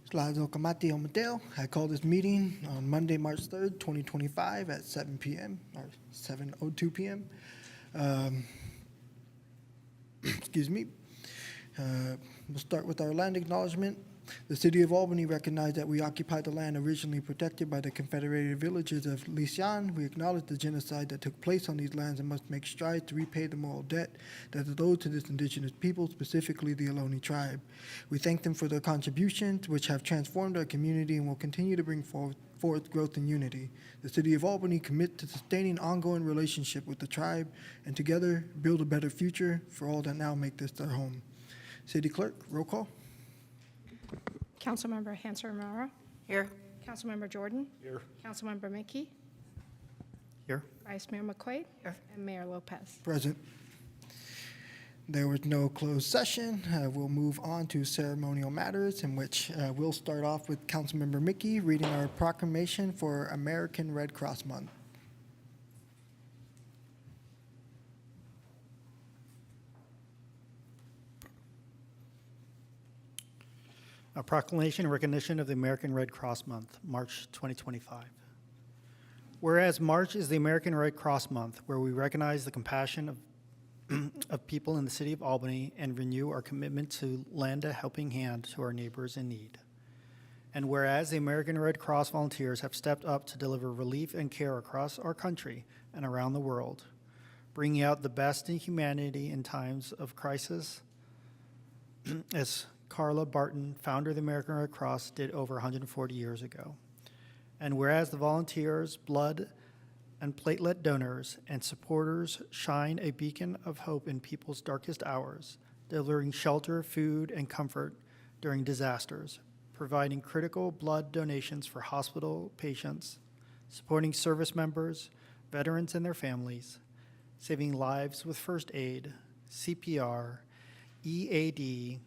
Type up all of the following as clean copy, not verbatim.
Slazo Kamati Omateo. I call this meeting on Monday, March 3rd, 2025 at 7 p.m. or 7:02 p.m. Excuse me. We'll start with our land acknowledgement. The City of Albany recognized that we occupied the land originally protected by the Confederated villages of Lysian. We acknowledge the genocide that took place on these lands and must make strides to repay the moral debt that is owed to this indigenous people, specifically the Ohlone tribe. We thank them for their contributions, which have transformed our community and will continue to bring forth growth and unity. The City of Albany commits to sustaining ongoing relationship with the tribe and together build a better future for all that now make this their home. City Clerk, roll call. Councilmember Hanser-Amara. Here. Councilmember Jordan. Here. Councilmember Mickey. Here. Vice Mayor McQuaid. Here. And Mayor Lopez. Present. There was no closed session. We'll move on to ceremonial matters, in which we'll start off with Councilmember Mickey reading our proclamation for American Red Cross Month. A proclamation in recognition of the American Red Cross Month, March 2025. Whereas March is the American Red Cross Month, where we recognize the compassion of people in the city of Albany and renew our commitment to lend a helping hand to our neighbors in need. And whereas the American Red Cross volunteers have stepped up to deliver relief and care across our country and around the world, bringing out the best in humanity in times of crisis, as Carla Barton, founder of the American Red Cross, did over 140 years ago. And whereas the volunteers, blood and platelet donors, and supporters shine a beacon of hope in people's darkest hours, delivering shelter, food, and comfort during disasters, providing critical blood donations for hospital patients, supporting service members, veterans and their families, saving lives with first aid, CPR, EAD,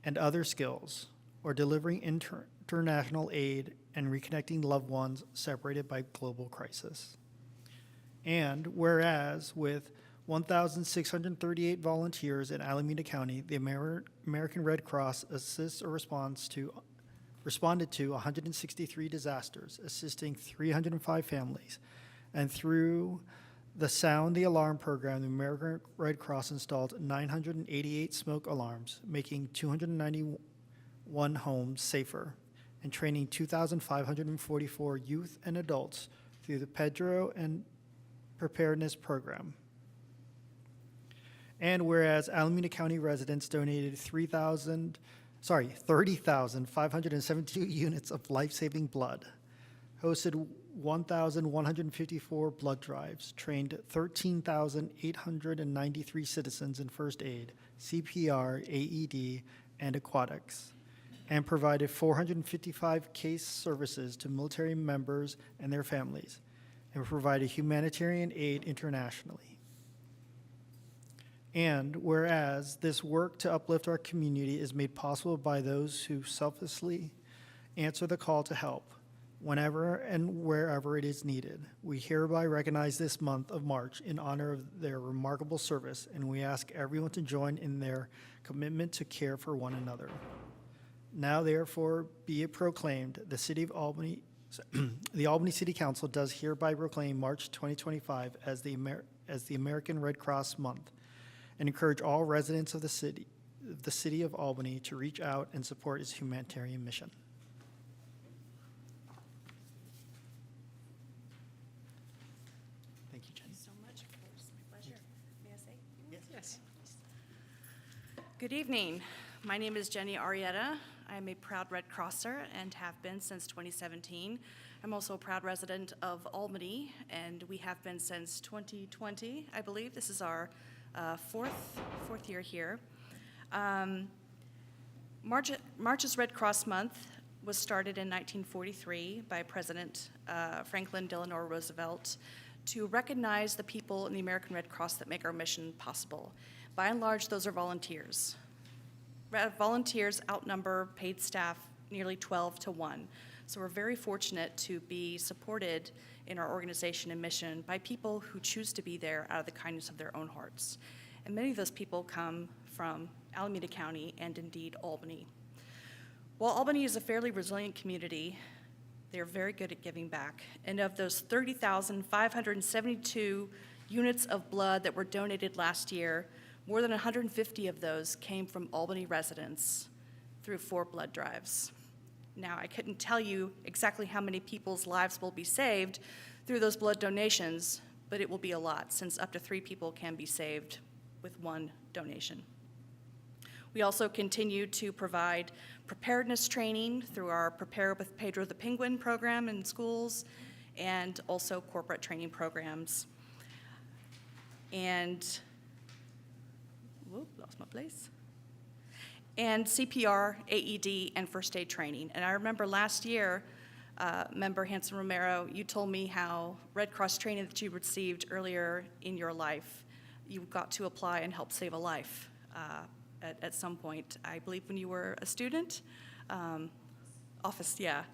and other skills, or delivering international aid and reconnecting loved ones separated by global crisis. And whereas with 1,638 volunteers in Alameda County, the American Red Cross assists or responded to 163 disasters, assisting 305 families. And through the Sound the Alarm program, the American Red Cross installed 988 smoke alarms, making 291 homes safer, and training 2,544 youth and adults through the Pedro and Preparedness program. And whereas Alameda County residents donated 30,572 units of life-saving blood, hosted 1,154 blood drives, trained 13,893 citizens in first aid, CPR, AED, and aquatics, and provided 455 case services to military members and their families, and provided humanitarian aid internationally. And whereas this work to uplift our community is made possible by those who selflessly answer the call to help, whenever and wherever it is needed, we hereby recognize this month of March in honor of their remarkable service, and we ask everyone to join in their commitment to care for one another. Now, therefore, be it proclaimed, the City of Albany, the Albany City Council does hereby proclaim March 2025 as the American Red Cross Month, and encourage all residents of the city of Albany to reach out and support its humanitarian mission. Good evening. My name is Jenny Arietta. I'm a proud Red Crosser and have been since 2017. I'm also a proud resident of Albany, and we have been since 2020, I believe. This is our fourth year here. March's Red Cross Month was started in 1943 by President Franklin Delano Roosevelt to recognize the people in the American Red Cross that make our mission possible. By and large, those are volunteers. Volunteers outnumber paid staff nearly 12 to 1. So we're very fortunate to be supported in our organization and mission by people who choose to be there out of the kindness of their own hearts. And many of those people come from Alameda County and indeed Albany. While Albany is a fairly resilient community, they're very good at giving back. And of those 30,572 units of blood that were donated last year, more than 150 of those came from Albany residents through 4 blood drives. Now, I couldn't tell you exactly how many people's lives will be saved through those blood donations, but it will be a lot, since up to 3 people can be saved with 1 donation. We also continue to provide preparedness training through our Prepare with Pedro the Penguin program in schools, and also corporate training programs. And, whoop, lost my place. And CPR, AED, and first aid training. And I remember last year, Member Hanson Romero, you told me how Red Cross training that you received earlier in your life, you got to apply and help save a life at some point, I believe when you were a student. Office, yeah.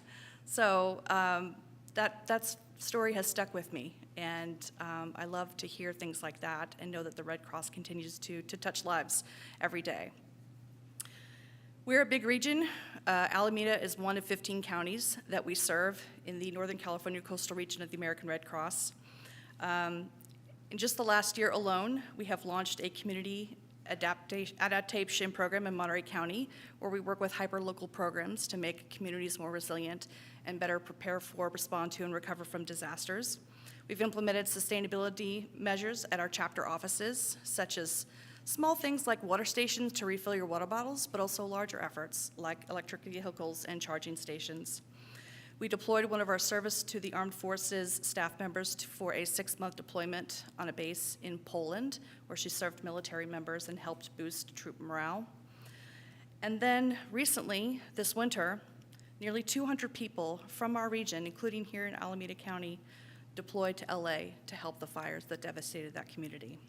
So that story has stuck with me, and I love to hear things like that and know that the Red Cross continues to touch lives every day. We're a big region. Alameda is one of 15 counties that we serve in the Northern California coastal region of the American Red Cross. In just the last year alone, we have launched a community adaptation program in Monterey County, where we work with hyper-local programs to make communities more resilient and better prepare for, respond to, and recover from disasters. We've implemented sustainability measures at our chapter offices, such as small things like water stations to refill your water bottles, but also larger efforts like electric vehicles and charging stations. We deployed one of our service to the Armed Forces staff members for a 6-month deployment on a base in Poland, where she served military members and helped boost troop morale. And then recently, this winter, nearly 200 people from our region, including here in Alameda County, deployed to LA to help the fires that devastated that community.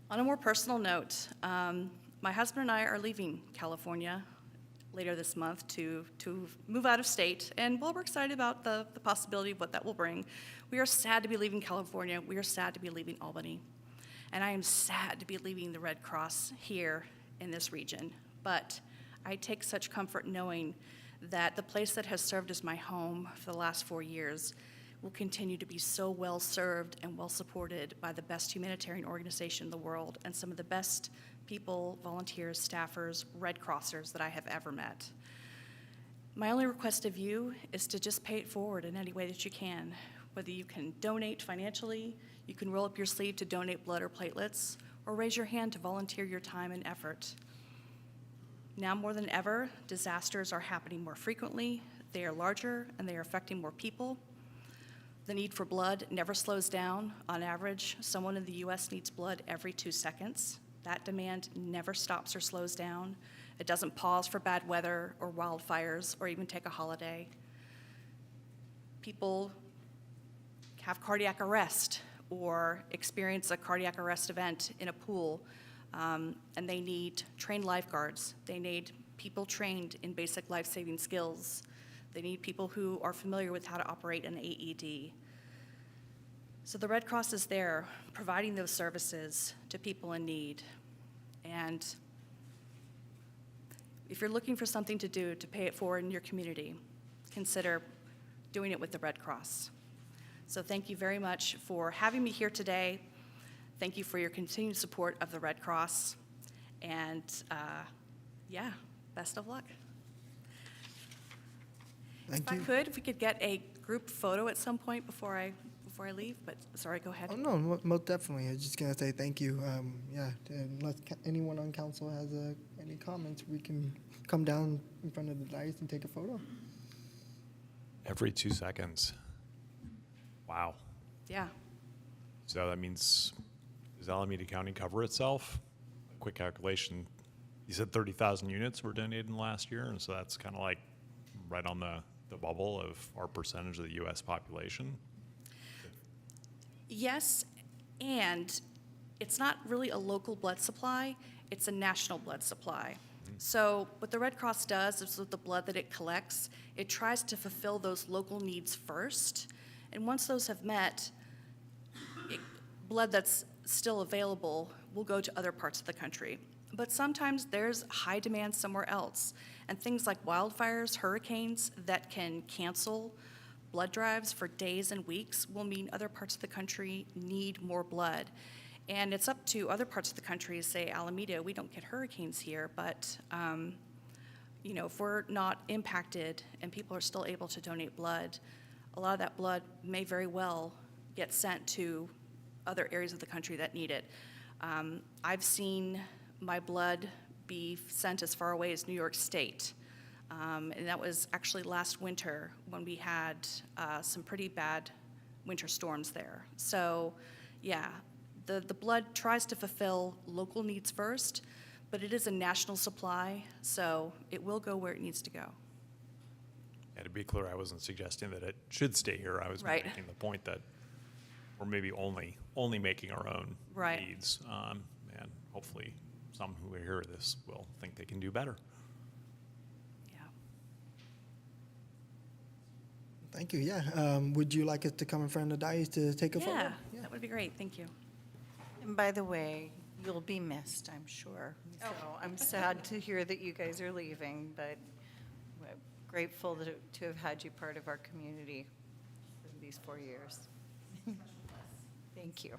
On a more personal note, my husband and I are leaving California later this month to move out of state, and while we're excited about the possibility of what that will bring, we are sad to be leaving California. We are sad to be leaving Albany, and I am sad to be leaving the Red Cross here in this region. But I take such comfort knowing that the place that has served as my home for the last 4 years will continue to be so well served and well supported by the best humanitarian organization in the world and some of the best people, volunteers, staffers, Red Crossers that I have ever met. My only request of you is to just pay it forward in any way that you can. Whether you can donate financially, you can roll up your sleeve to donate blood or platelets, or raise your hand to volunteer your time and effort. Now more than ever, disasters are happening more frequently, they are larger, and they are affecting more people. The need for blood never slows down. On average, someone in the US needs blood every 2 seconds. That demand never stops or slows down. It doesn't pause for bad weather or wildfires or even take a holiday. People have cardiac arrest or experience a cardiac arrest event in a pool, and they need trained lifeguards. They need people trained in basic life-saving skills. They need people who are familiar with how to operate an AED. So the Red Cross is there providing those services to people in need. And if you're looking for something to do to pay it forward in your community, consider doing it with the Red Cross. So thank you very much for having me here today. Thank you for your continued support of the Red Cross. And yeah, best of luck. Thank you. If we could get a group photo at some point before I leave, but sorry, go ahead. Oh, no, most definitely. I was just going to say thank you. Yeah, unless anyone on council has any comments, we can come down in front of the dais and take a photo. Every 2 seconds. Wow. Yeah. So that means, does Alameda County cover itself? A quick calculation. You said 30,000 units were donated in last year, and so that's kind of like right on the bubble of our percentage of the U.S. population. Yes, and it's not really a local blood supply, it's a national blood supply. So what the Red Cross does is with the blood that it collects, it tries to fulfill those local needs first. And once those have met, blood that's still available will go to other parts of the country. But sometimes there's high demand somewhere else. And things like wildfires, hurricanes that can cancel blood drives for days and weeks will mean other parts of the country need more blood. And it's up to other parts of the country, say Alameda, we don't get hurricanes here, but if we're not impacted and people are still able to donate blood, a lot of that blood may very well get sent to other areas of the country that need it. I've seen my blood be sent as far away as New York State. And that was actually last winter when we had some pretty bad winter storms there. So, yeah, the blood tries to fulfill local needs first, but it is a national supply, so it will go where it needs to go. Yeah, to be clear, I wasn't suggesting that it should stay here. I was Right. making the point that we're maybe only making our own Right. needs. And hopefully some who hear this will think they can do better. Yeah. Thank you, yeah. Would you like us to come in front of the dais to take a photo? Yeah, that would be great, thank you. And by the way, you'll be missed, I'm sure. So I'm sad to hear that you guys are leaving, but we're grateful to have had you part of our community for these 4 years. Thank you.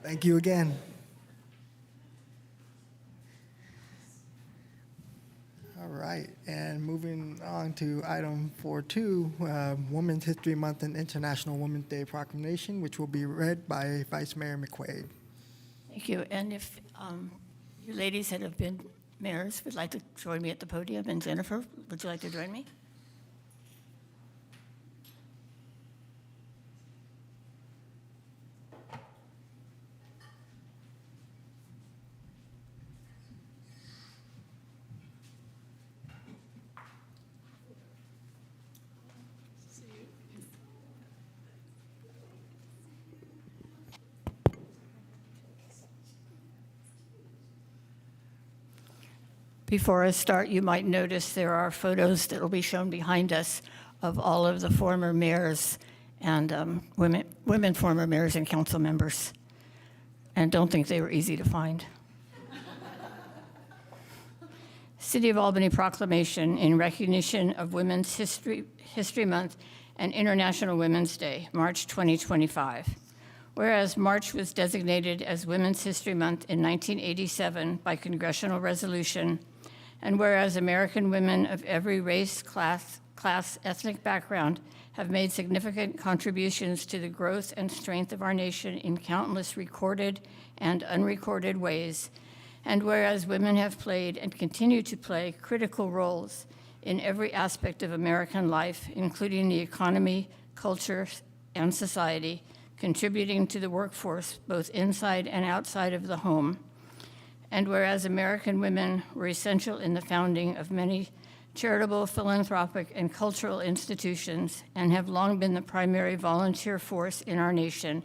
Thank you again. All right, and moving on to item 4.2, Women's History Month and International Women's Day Proclamation, which will be read by Vice Mayor McQuaid. Thank you. And if you ladies that have been mayors would like to join me at the podium, and Jennifer, would you like to join me? Before I start, you might notice there are photos that will be shown behind us of all of the former mayors and women former mayors and council members. And don't think they were easy to find. City of Albany Proclamation in recognition of Women's History Month and International Women's Day, March 2025. Whereas March was designated as Women's History Month in 1987 by congressional resolution, and whereas American women of every race, class, ethnic background have made significant contributions to the growth and strength of our nation in countless recorded and unrecorded ways, and whereas women have played and continue to play critical roles in every aspect of American life, including the economy, culture, and society, contributing to the workforce both inside and outside of the home. And whereas American women were essential in the founding of many charitable, philanthropic, and cultural institutions and have long been the primary volunteer force in our nation,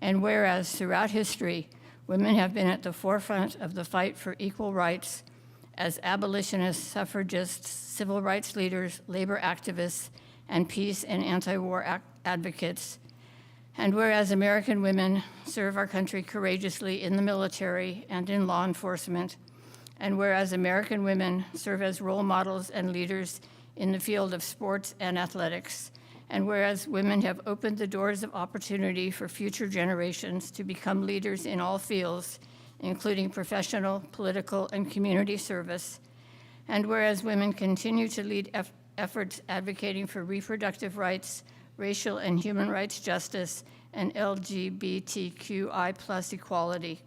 and whereas throughout history, women have been at the forefront of the fight for equal rights as abolitionists, suffragists, civil rights leaders, labor activists, and peace and anti-war advocates. And whereas American women serve our country courageously in the military and in law enforcement, and whereas American women serve as role models and leaders in the field of sports and athletics, And whereas women have opened the doors of opportunity for future generations to become leaders in all fields, including professional, political, and community service. And whereas women continue to lead efforts advocating for reproductive rights, racial and human rights justice, and LGBTQI+ equality.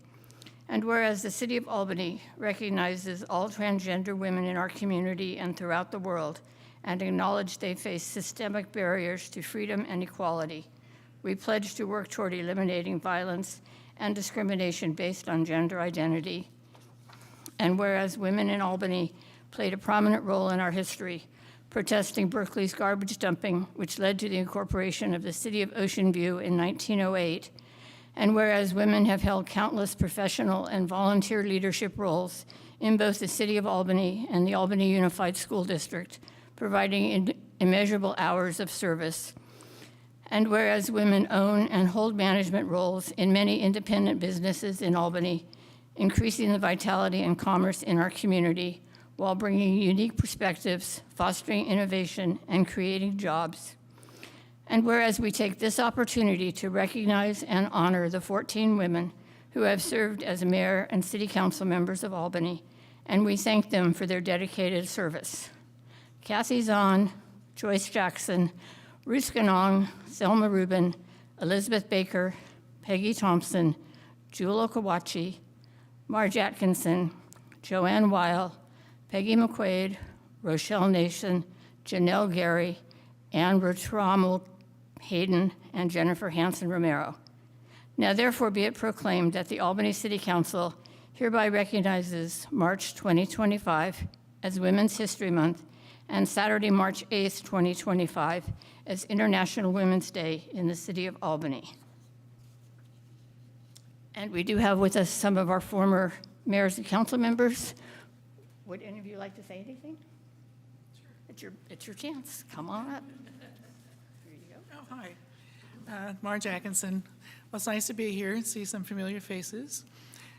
And whereas the City of Albany recognizes all transgender women in our community and throughout the world and acknowledge they face systemic barriers to freedom and equality, we pledge to work toward eliminating violence and discrimination based on gender identity. And whereas women in Albany played a prominent role in our history, protesting Berkeley's garbage dumping, which led to the incorporation of the City of Ocean View in 1908, and whereas women have held countless professional and volunteer leadership roles in both the City of Albany and the Albany Unified School District, providing immeasurable hours of service. And whereas women own and hold management roles in many independent businesses in Albany, increasing the vitality and commerce in our community while bringing unique perspectives, fostering innovation, and creating jobs. And whereas we take this opportunity to recognize and honor the 14 women who have served as mayor and city council members of Albany, and we thank them for their dedicated service. Kathy Zahn, Joyce Jackson, Ruth Ganong, Selma Rubin, Elizabeth Baker, Peggy Thompson, Jewel Okawachi, Marge Atkinson, Joanne Weil, Peggy McQuaid, Rochelle Nation, Janelle Gary, Anne Bertrammel Hayden, and Jennifer Hanson Romero. Now therefore be it proclaimed that the Albany City Council hereby recognizes March 2025 as Women's History Month and Saturday, March 8th, 2025 as International Women's Day in the City of Albany. And we do have with us some of our former mayors and council members. Would any of you like to say anything? Sure. It's your chance. Come on up. Here you go. Oh, hi. Marge Atkinson. Well, it's nice to be here and see some familiar faces.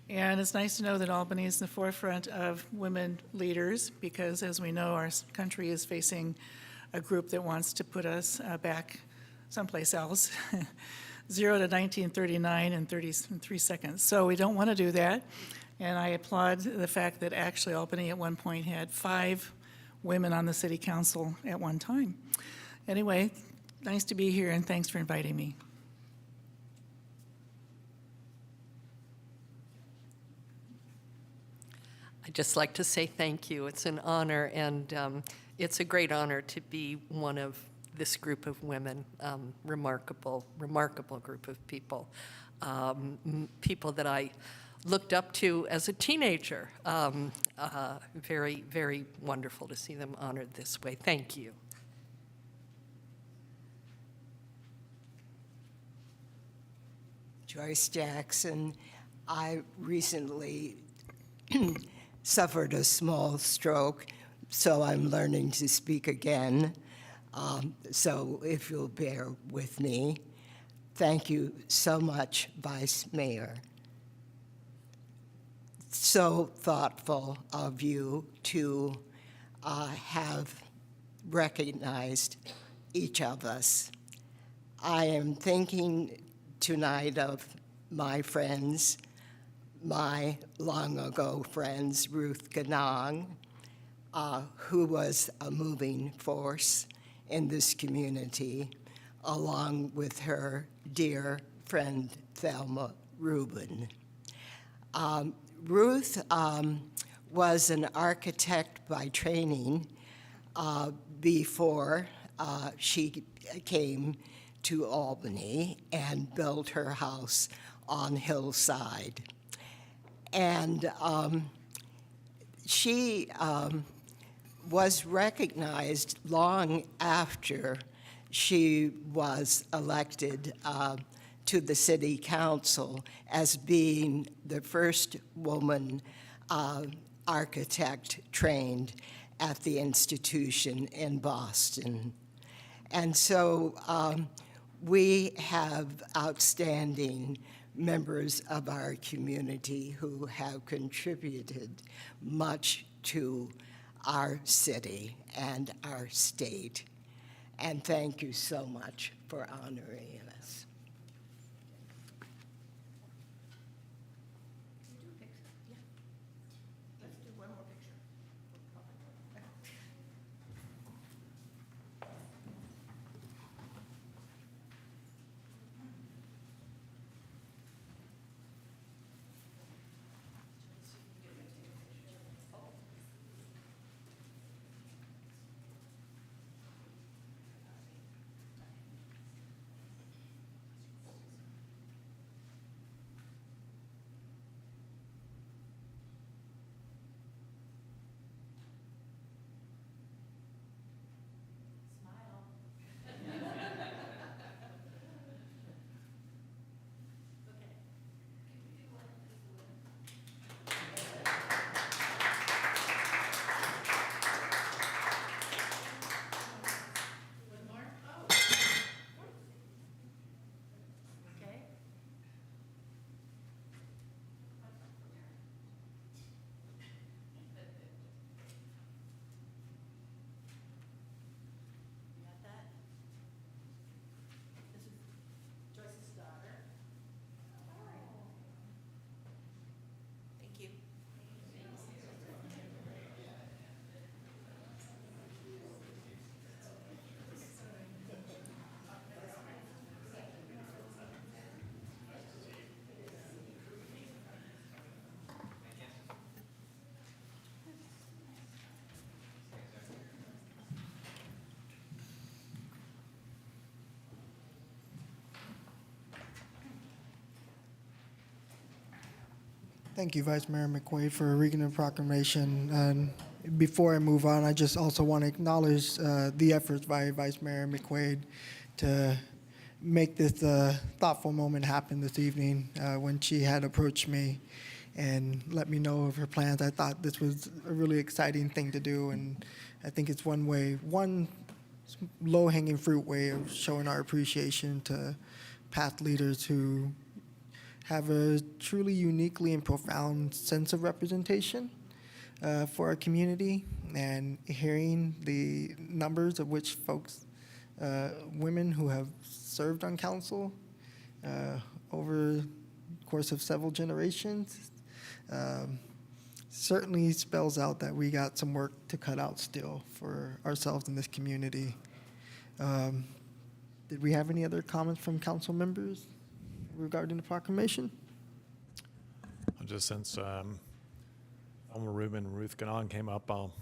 And it's nice to know that Albany is in the forefront of women leaders because, as we know, our country is facing a group that wants to put us back someplace else, 0 to 1939 in 33 seconds. So we don't want to do that. And I applaud the fact that actually Albany at one point had 5 women on the city council at one time. Anyway, nice to be here, and thanks for inviting me. I'd just like to say thank you. It's an honor, and it's a great honor to be one of this group of women, remarkable group of people, people that I looked up to as a teenager. Very, very wonderful to see them honored this way. Thank you. Joyce Jackson. I recently suffered a small stroke, so I'm learning to speak again. So if you'll bear with me. Thank you so much, Vice Mayor. So thoughtful of you to have recognized each of us. I am thinking tonight of my friends, my long-ago friends, Ruth Ganong, who was a moving force in this community, along with her dear friend, Thelma Rubin. Ruth was an architect by training before she came to Albany and built her house on Hillside. And she was recognized long after she was elected to the city council as being the first woman architect trained at the institution in Boston. And so we have outstanding members of our community who have contributed much to our city and our state. And thank you so much for honoring us. Thank you, Vice Mayor McQuaid, for reading the proclamation. And before I move on, I just also want to acknowledge the efforts by Vice Mayor McQuaid to make this thoughtful moment happen this evening. When she had approached me and let me know of her plans, I thought this was a really exciting thing to do, and I think it's one low-hanging fruit way of showing our appreciation to past leaders who have a truly uniquely and profound sense of representation for our community, and hearing the numbers of which folks, women who have served on council over the course of several generations, certainly spells out that we got some work to cut out still for ourselves in this community. Did we have any other comments from council members regarding the proclamation? Just since Elmer Rubin and Ruth Ganon came up, I'll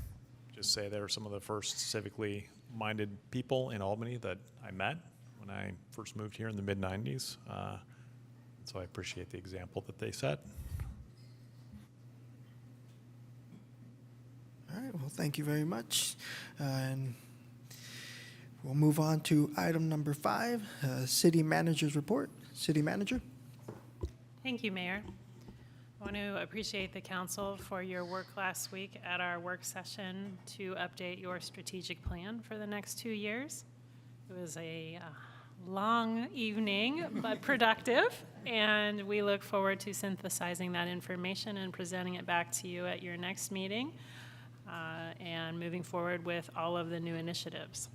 just say they're some of the first civically minded people in Albany that I met when I first moved here in the mid-90s. So I appreciate the example that they set. All right, well, thank you very much. And we'll move on to item number 5, City Manager's Report. City Manager. Thank you, Mayor. I want to appreciate the council for your work last week at our work session to update your strategic plan for the next 2 years. It was a long evening, but productive, and we look forward to synthesizing that information and presenting it back to you at your next meeting, and moving forward with all of the new initiatives.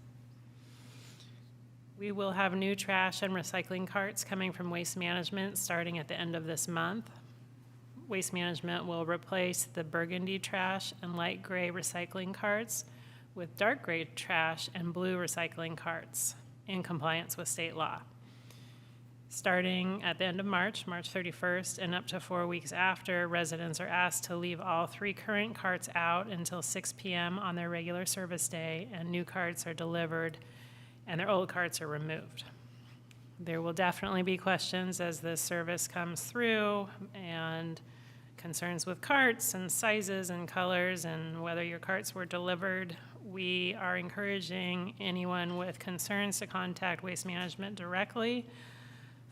We will have new trash and recycling carts coming from Waste Management starting at the end of this month. Waste Management will replace the burgundy trash and light gray recycling carts with dark gray trash and blue recycling carts in compliance with state law. Starting at the end of March 31st, and up to 4 weeks after, residents are asked to leave all 3 current carts out until 6 p.m. on their regular service day, and new carts are delivered and their old carts are removed. There will definitely be questions as this service comes through, and concerns with carts and sizes and colors and whether your carts were delivered. We are encouraging anyone with concerns to contact Waste Management directly,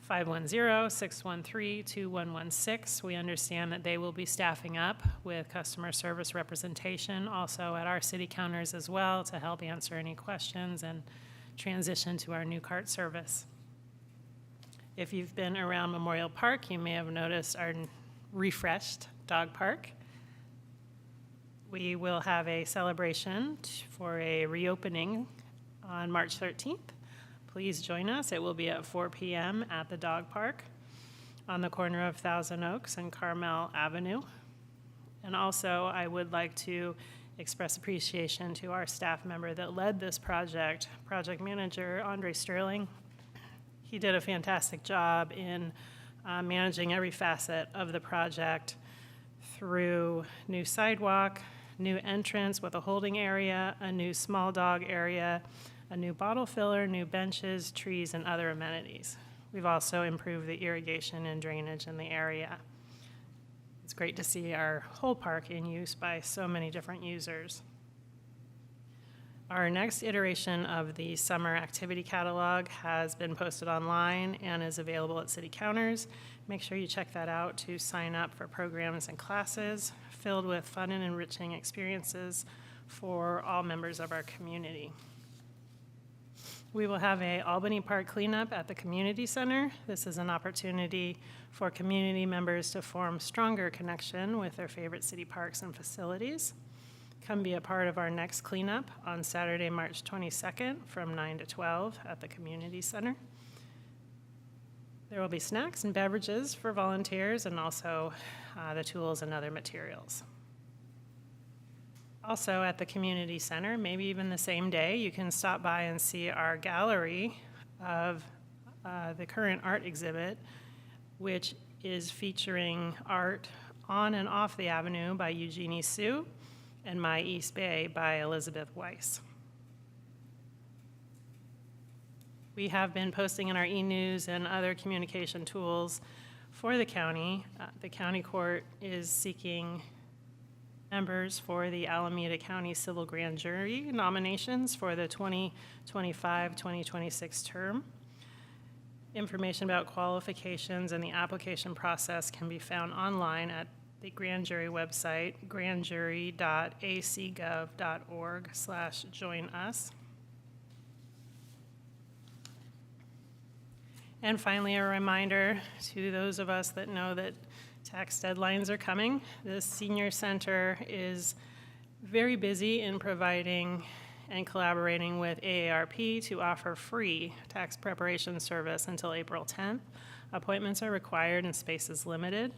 510-613-2116. We understand that they will be staffing up with customer service representation also at our city counters as well to help answer any questions and transition to our new cart service. If you've been around Memorial Park, you may have noticed our refreshed dog park. We will have a celebration for a reopening on March 13th. Please join us. It will be at 4 p.m. at the dog park on the corner of Thousand Oaks and Carmel Avenue. And also, I would like to express appreciation to our staff member that led this project manager, Andre Sterling. He did a fantastic job in managing every facet of the project through new sidewalk, new entrance with a holding area, a new small dog area, a new bottle filler, new benches, trees, and other amenities. We've also improved the irrigation and drainage in the area. It's great to see our whole park in use by so many different users. Our next iteration of the summer activity catalog has been posted online and is available at city counters. Make sure you check that out to sign up for programs and classes filled with fun and enriching experiences for all members of our community. We will have a Albany Park cleanup at the community center. This is an opportunity for community members to form stronger connection with their favorite city parks and facilities. Come be a part of our next cleanup on Saturday, March 22nd from 9 to 12 at the community center. There will be snacks and beverages for volunteers and also the tools and other materials. Also at the community center, maybe even the same day, you can stop by and see our gallery of the current art exhibit, which is featuring art on and off the avenue by Eugenie Sue and My East Bay by Elizabeth Weiss. We have been posting in our e-news and other communication tools for the county. The county court is seeking members for the Alameda County Civil Grand Jury nominations for the 2025-2026 term. Information about qualifications and the application process can be found online at the grand jury website, grandjury.acgov.org/join-us. And finally, a reminder to those of us that know that tax deadlines are coming. The Senior Center is very busy in providing and collaborating with AARP to offer free tax preparation service until April 10th. Appointments are required and space is limited.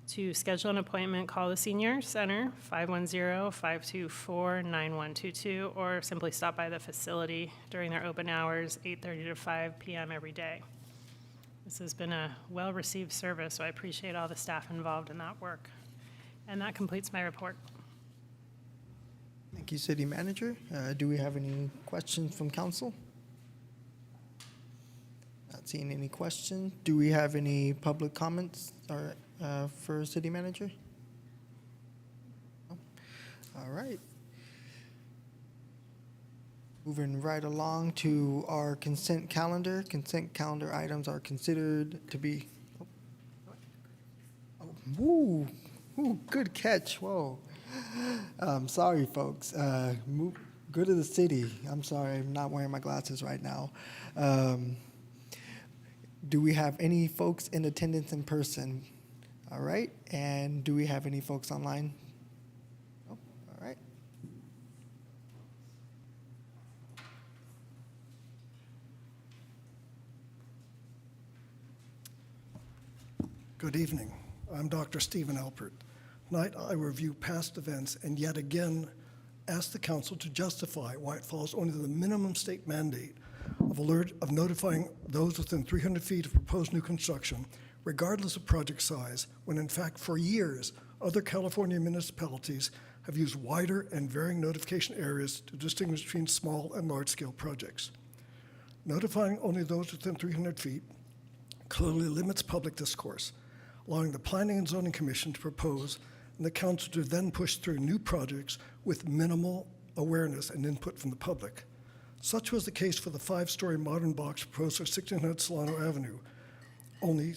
To schedule an appointment, call the Senior Center, 510-524-9122, or simply stop by the facility during their open hours, 8:30 to 5 p.m. every day. This has been a well-received service, so I appreciate all the staff involved in that work. And that completes my report. Thank you, City Manager. Do we have any questions from council? Not seeing any questions. Do we have any public comments or for City Manager? No? All right. Moving right along to our consent calendar. Consent calendar items are considered to be. Woo, good catch. Whoa. Sorry, folks. Go to the city. I'm sorry, I'm not wearing my glasses right now. Do we have any folks in attendance in person? All right. And do we have any folks online? Oh, all right. Good evening. I'm Dr. Stephen Alpert. Tonight, I review past events and yet again ask the council to justify why it follows only the minimum state mandate of notifying those within 300 feet of proposed new construction, regardless of project size, when in fact for years, other California municipalities have used wider and varying notification areas to distinguish between small and large-scale projects. Notifying only those within 300 feet clearly limits public discourse, allowing the Planning and Zoning Commission to propose and the council to then push through new projects with minimal awareness and input from the public. Such was the case for the 5-story modern box proposed for 1600 Solano Avenue. Only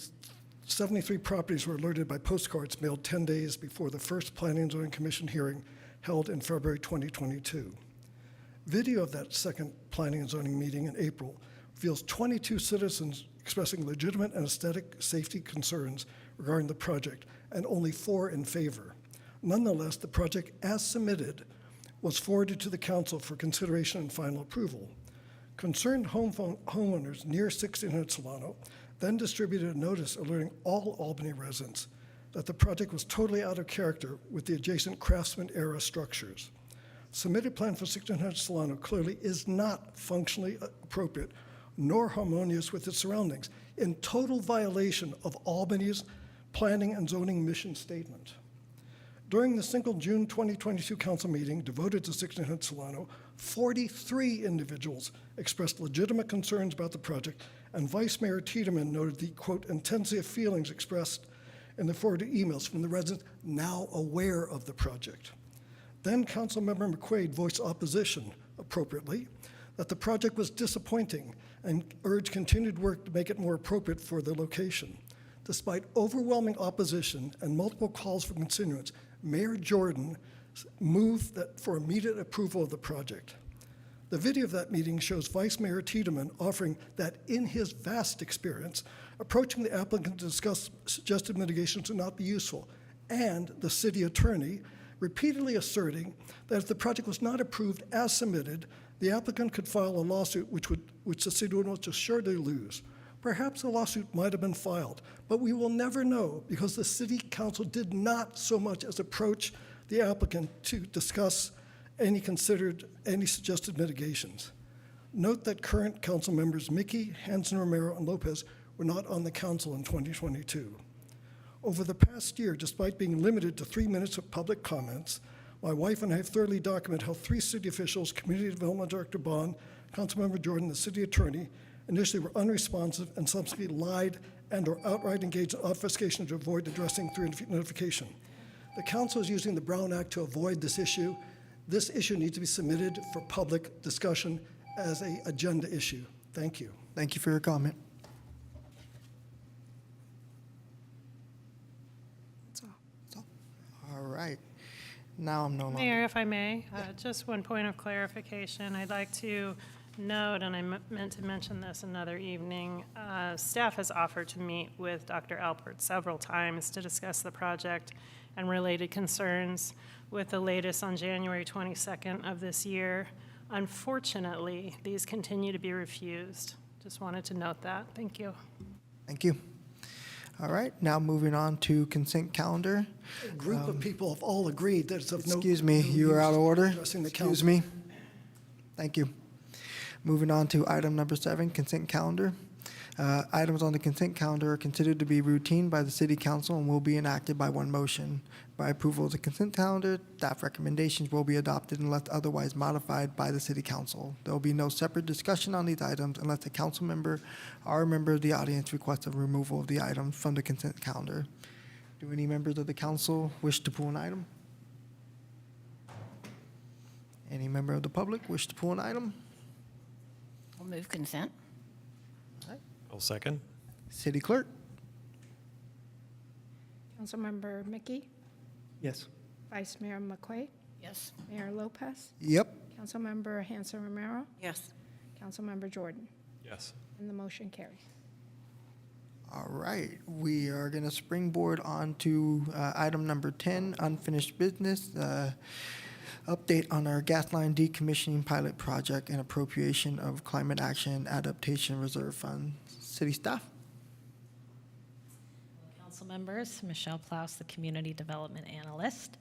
73 properties were alerted by postcards mailed 10 days before the first Planning and Zoning Commission hearing held in February 2022. Video of that second Planning and Zoning meeting in April reveals 22 citizens expressing legitimate and aesthetic safety concerns regarding the project, and only 4 in favor. Nonetheless, the project as submitted was forwarded to the council for consideration and final approval. Concerned homeowners near 1600 Solano then distributed a notice alerting all Albany residents that the project was totally out of character with the adjacent Craftsman-era structures. Submitted plan for 1600 Solano clearly is not functionally appropriate nor harmonious with its surroundings, in total violation of Albany's planning and zoning mission statement. During the single June 2022 council meeting devoted to 1600 Solano, 43 individuals expressed legitimate concerns about the project, and Vice Mayor Tiedemann noted the, quote, intensity of feelings expressed in the forwarded emails from the residents now aware of the project. Then Councilmember McQuaid voiced opposition, appropriately, that the project was disappointing and urged continued work to make it more appropriate for the location. Despite overwhelming opposition and multiple calls for continuance, Mayor Jordan moved for immediate approval of the project. The video of that meeting shows Vice Mayor Tiedemann offering that in his vast experience, approaching the applicant to discuss suggested mitigations would not be useful, and the city attorney repeatedly asserting that if the project was not approved as submitted, the applicant could file a lawsuit which the city would most assuredly lose. Perhaps a lawsuit might have been filed, but we will never know because the city council did not so much as approach the applicant to discuss any suggested mitigations. Note that current council members Mickey, Hanson, Romero, and Lopez were not on the council in 2022. Over the past year, despite being limited to 3 minutes of public comments, my wife and I have thoroughly documented how 3 city officials, Community Development Director Bond, Councilmember Jordan, the city attorney, initially were unresponsive and subsequently lied and or outright engaged in obfuscation to avoid addressing 300 feet notification. The council is using the Brown Act to avoid this issue. This issue needs to be submitted for public discussion as an agenda issue. Thank you. Thank you for your comment. That's all. All right. Now I'm no longer. Mayor, if I may, just one point of clarification. I'd like to note, and I meant to mention this another evening, staff has offered to meet with Dr. Alpert several times to discuss the project and related concerns, with the latest on January 22nd of this year. Unfortunately, these continue to be refused. Just wanted to note that. Thank you. Thank you. All right, now moving on to consent calendar. A group of people have all agreed that it's of no. Excuse me, no you are out of use order. addressing the Excuse council. me. Thank you. Moving on to item number 7, consent calendar. Items on the consent calendar are considered to be routine by the city council and will be enacted by one motion. By approval of the consent calendar, staff recommendations will be adopted unless otherwise modified by the city council. There will be no separate discussion on these items unless a council member or a member of the audience requests a removal of the item from the consent calendar. Do any members of the council wish to pull an item? Any member of the public wish to pull an item? I'll move consent. I'll second. City clerk? Councilmember Mickey, Yes. Vice Mayor McQuaid, Yes. Mayor Lopez, Yep. Councilmember Hanson Romero, Yes. Councilmember Jordan, Yes. and the motion carries. All right, we are going to springboard on to item number 10, unfinished business. Update on our gas line decommissioning pilot project and appropriation of climate action adaptation reserve fund. City staff? Council members, Michelle Plaus, the Community Development Analyst,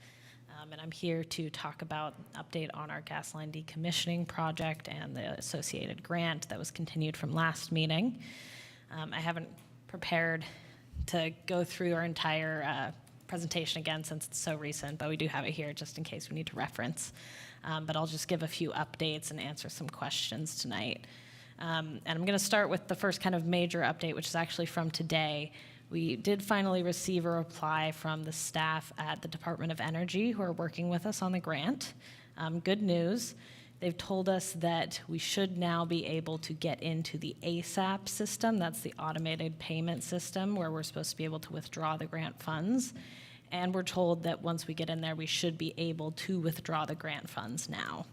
and I'm here to talk about an update on our gas line decommissioning project and the associated grant that was continued from last meeting. I haven't prepared to go through our entire presentation again since it's so recent, but we do have it here just in case we need to reference. But I'll just give a few updates and answer some questions tonight. And I'm going to start with the first kind of major update, which is actually from today. We did finally receive a reply from the staff at the Department of Energy who are working with us on the grant. Good news. They've told us that we should now be able to get into the ASAP system. That's the automated payment system where we're supposed to be able to withdraw the grant funds. And we're told that once we get in there, we should be able to withdraw the grant funds now.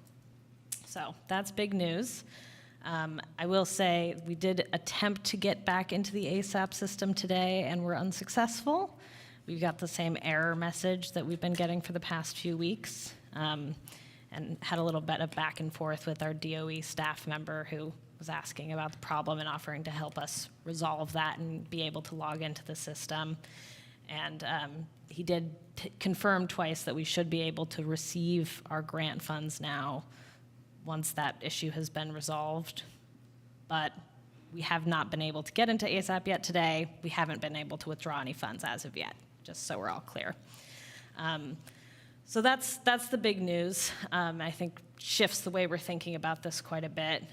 So that's big news. I will say we did attempt to get back into the ASAP system today and we're unsuccessful. We've got the same error message that we've been getting for the past few weeks. And had a little bit of back and forth with our DOE staff member who was asking about the problem and offering to help us resolve that and be able to log into the system. And he did confirm twice that we should be able to receive our grant funds now once that issue has been resolved. But we have not been able to get into ASAP yet today. We haven't been able to withdraw any funds as of yet, just so we're all clear. So that's the big news. I think shifts the way we're thinking about this quite a bit.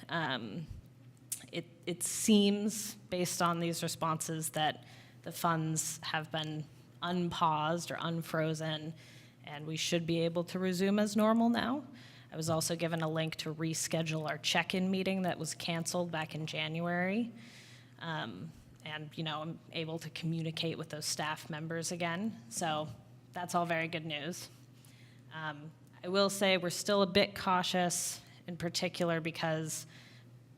It seems, based on these responses, that the funds have been unpaused or unfrozen, and we should be able to resume as normal now. I was also given a link to reschedule our check-in meeting that was canceled back in January. And, I'm able to communicate with those staff members again. So that's all very good news. I will say we're still a bit cautious, in particular because,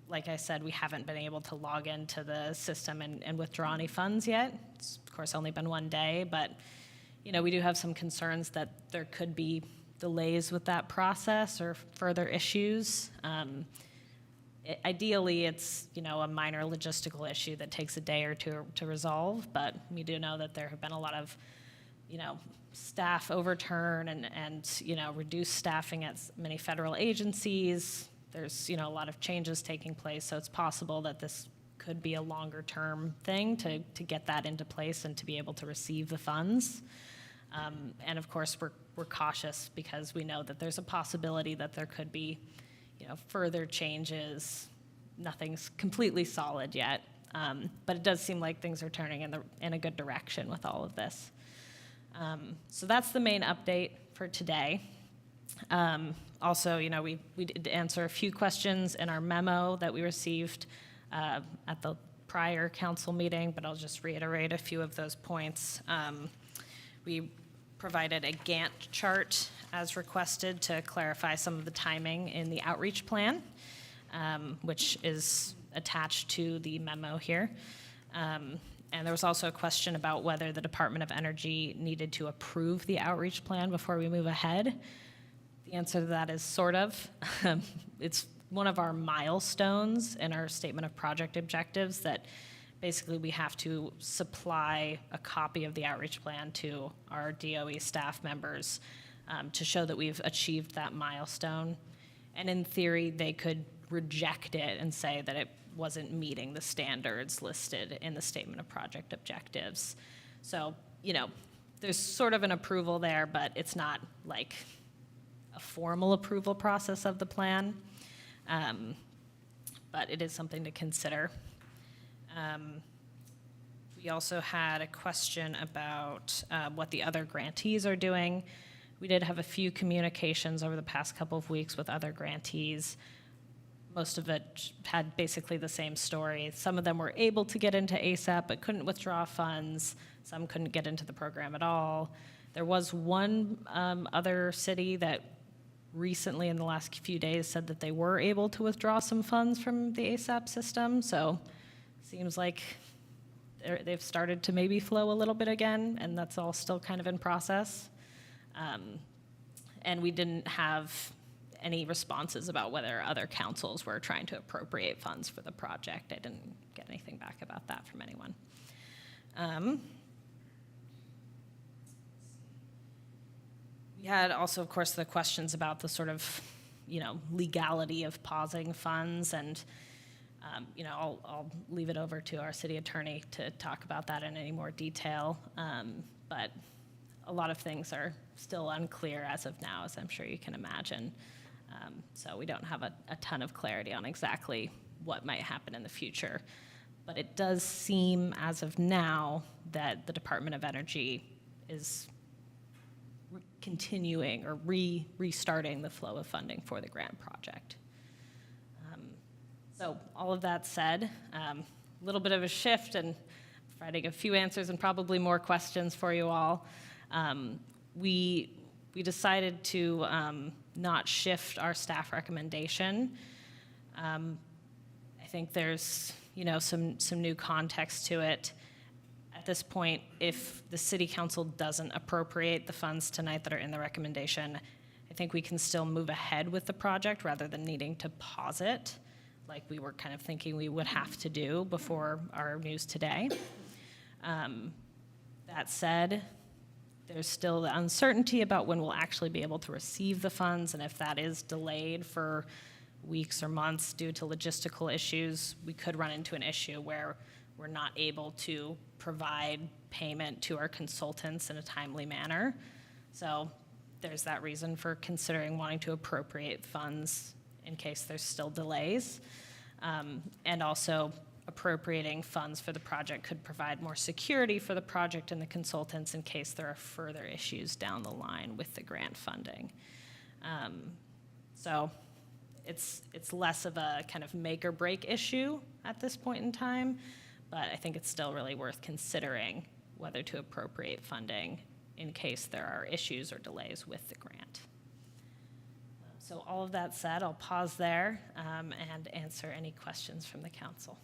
like I said, we haven't been able to log into the system and withdraw any funds yet. It's, of course, only been one day, but we do have some concerns that there could be delays with that process or further issues. Ideally, it's a minor logistical issue that takes a day or two to resolve, but we do know that there have been a lot of staff overturn and reduced staffing at many federal agencies. There's a lot of changes taking place, so it's possible that this could be a longer term thing to get that into place and to be able to receive the funds. And of course, we're cautious because we know that there's a possibility that there could be further changes. Nothing's completely solid yet, but it does seem like things are turning in a good direction with all of this. So that's the main update for today. Also, we did answer a few questions in our memo that we received at the prior council meeting, but I'll just reiterate a few of those points. We provided a Gantt chart as requested to clarify some of the timing in the outreach plan, which is attached to the memo here. And there was also a question about whether the Department of Energy needed to approve the outreach plan before we move ahead. The answer to that is sort of. It's one of our milestones in our statement of project objectives that basically we have to supply a copy of the outreach plan to our DOE staff members to show that we've achieved that milestone. And in theory, they could reject it and say that it wasn't meeting the standards listed in the statement of project objectives. So, there's sort of an approval there, but it's not like a formal approval process of the plan. But it is something to consider. We also had a question about what the other grantees are doing. We did have a few communications over the past couple of weeks with other grantees. Most of it had basically the same story. Some of them were able to get into ASAP but couldn't withdraw funds. Some couldn't get into the program at all. There was one other city that recently in the last few days said that they were able to withdraw some funds from the ASAP system. So seems like they've started to maybe flow a little bit again, and that's all still kind of in process. And we didn't have any responses about whether other councils were trying to appropriate funds for the project. I didn't get anything back about that from anyone. We had also, of course, the questions about the sort of, legality of pausing funds, and I'll leave it over to our city attorney to talk about that in any more detail. But a lot of things are still unclear as of now, as I'm sure you can imagine. So we don't have a ton of clarity on exactly what might happen in the future. But it does seem, as of now, that the Department of Energy is continuing or restarting the flow of funding for the grant project. So all of that said, a little bit of a shift and providing a few answers and probably more questions for you all. We decided to not shift our staff recommendation. I think there's some new context to it. At this point, if the city council doesn't appropriate the funds tonight that are in the recommendation, I think we can still move ahead with the project rather than needing to pause it like we were kind of thinking we would have to do before our news today. That said, there's still the uncertainty about when we'll actually be able to receive the funds, and if that is delayed for weeks or months due to logistical issues, we could run into an issue where we're not able to provide payment to our consultants in a timely manner. So there's that reason for considering wanting to appropriate funds in case there's still delays. And also appropriating funds for the project could provide more security for the project and the consultants in case there are further issues down the line with the grant funding. So it's less of a kind of make or break issue at this point in time, but I think it's still really worth considering whether to appropriate funding in case there are issues or delays with the grant. So all of that said, I'll pause there and answer any questions from the council.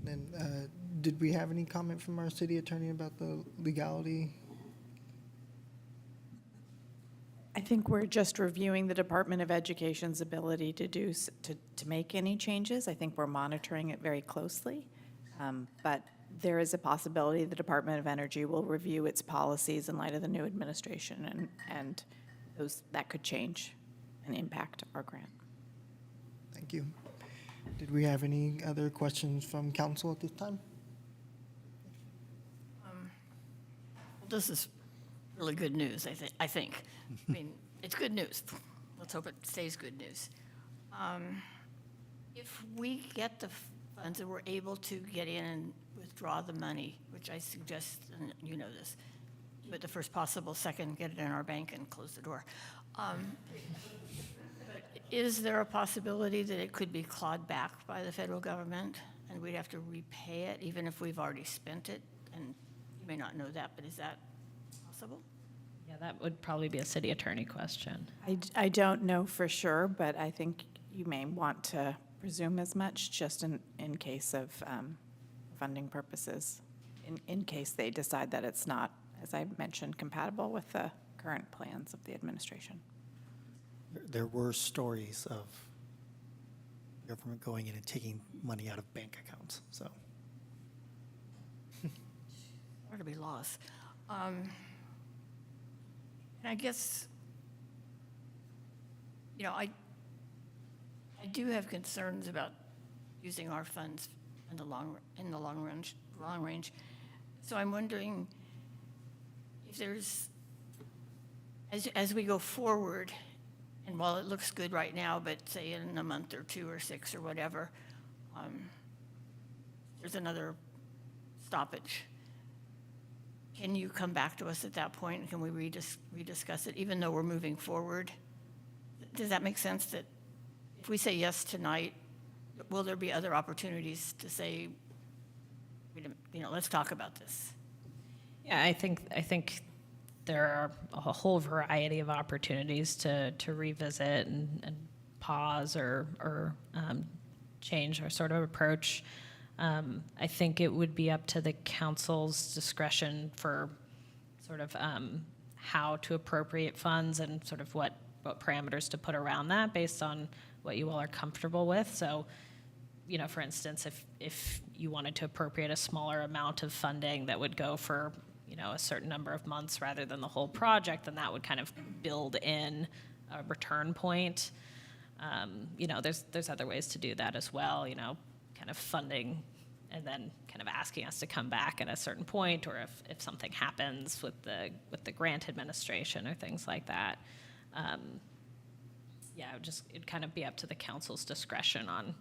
And then, did we have any comment from our city attorney about the legality? I think we're just reviewing the Department of Education's ability to to make any changes. I think we're monitoring it very closely. But there is a possibility the Department of Energy will review its policies in light of the new administration, and that could change and impact our grant. Thank you. Did we have any other questions from council at this time? This is really good news, I think. I mean, it's good news. Let's hope it stays good news. If we get the funds and we're able to get in and withdraw the money, which I suggest, and you know this, but the first possible second, get it in our bank and close the door. Is there a possibility that it could be clawed back by the federal government and we'd have to repay it even if we've already spent it? And you may not know that, but is that possible? Yeah, that would probably be a city attorney question. I don't know for sure, but I think you may want to presume as much just in case of funding purposes, in case they decide that it's not, as I mentioned, compatible with the current plans of the administration. There were stories of government going in and taking money out of bank accounts, so. Or to be lost. And I guess, you know, I do have concerns about using our funds in the long range. So I'm wondering if there's, as we go forward, and while it looks good right now, but say in a month or 2 or 6 or whatever, there's another stoppage. Can you come back to us at that point? And can we rediscuss it, even though we're moving forward? Does that make sense, that if we say yes tonight, will there be other opportunities to say, you know, let's talk about this? Yeah, I think there are a whole variety of opportunities to revisit and pause or change our sort of approach. I think it would be up to the council's discretion for sort of how to appropriate funds and sort of what parameters to put around that based on what you all are comfortable with. So, you know, for instance, if you wanted to appropriate a smaller amount of funding that would go for, you know, a certain number of months rather than the whole project, then that would kind of build in a return point. You know, there's other ways to do that as well, you know, kind of funding and then kind of asking us to come back at a certain point, or if something happens with the grant administration or things like that. Yeah, it'd kind of be up to the council's discretion on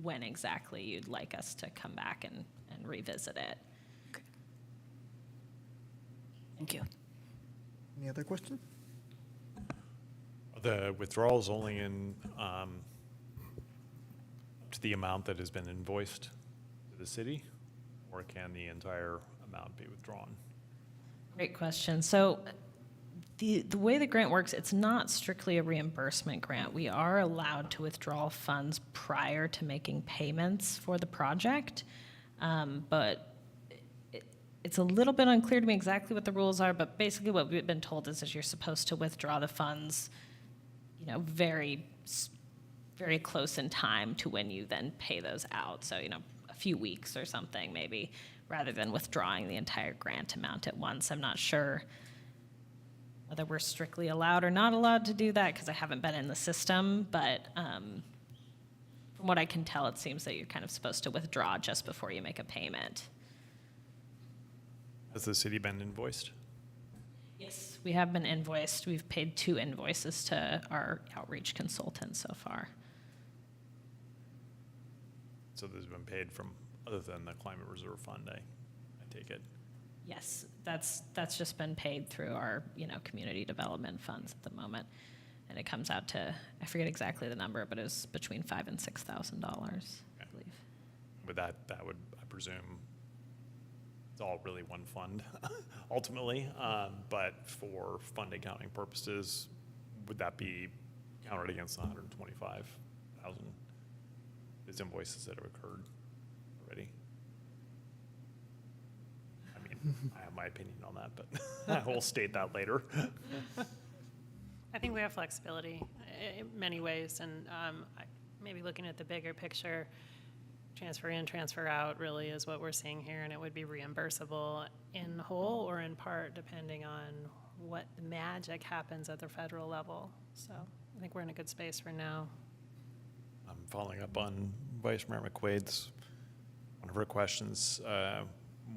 when exactly you'd like us to come back and revisit it. Thank you. Any other questions? The withdrawals only in to the amount that has been invoiced to the city, or can the entire amount be withdrawn? Great question. So the way the grant works, it's not strictly a reimbursement grant. We are allowed to withdraw funds prior to making payments for the project, but it's a little bit unclear to me exactly what the rules are, but basically what we've been told is you're supposed to withdraw the funds, very close in time to when you then pay those out. So, a few weeks or something maybe, rather than withdrawing the entire grant amount at once. I'm not sure whether we're strictly allowed or not allowed to do that because I haven't been in the system, but from what I can tell, it seems that you're kind of supposed to withdraw just before you make a payment. Has the city been invoiced? Yes, we have been invoiced. We've paid 2 invoices to our outreach consultant so far. So there's been paid from, other than the Climate Reserve Fund, I take it. Yes, that's just been paid through our, community development funds at the moment. And it comes out to, I forget exactly the number, but it was between $5,000 and $6,000, I believe. But that would, I presume, it's all really one fund ultimately. But for fund accounting purposes, would that be counted against the 125,000 as invoices that have occurred already? I mean, I have my opinion on that, but I will state that later. I think we have flexibility in many ways, and maybe looking at the bigger picture, transfer in, transfer out really is what we're seeing here, and it would be reimbursable in whole or in part, depending on what magic happens at the federal level. So I think we're in a good space for now. I'm following up on Vice Mayor McQuaid's, one of her questions.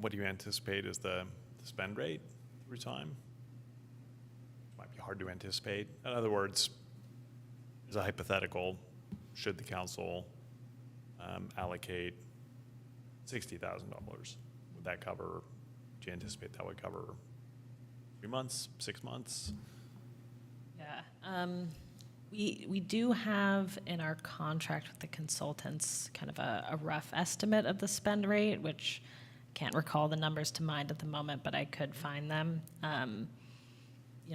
What do you anticipate is the spend rate through time? Might be hard to anticipate. In other words, as a hypothetical, should the council allocate $60,000? Would that cover, do you anticipate that would cover 3 months, 6 months? Yeah. We do have in our contract with the consultants kind of a rough estimate of the spend rate, which I can't recall the numbers to mind at the moment, but I could find them.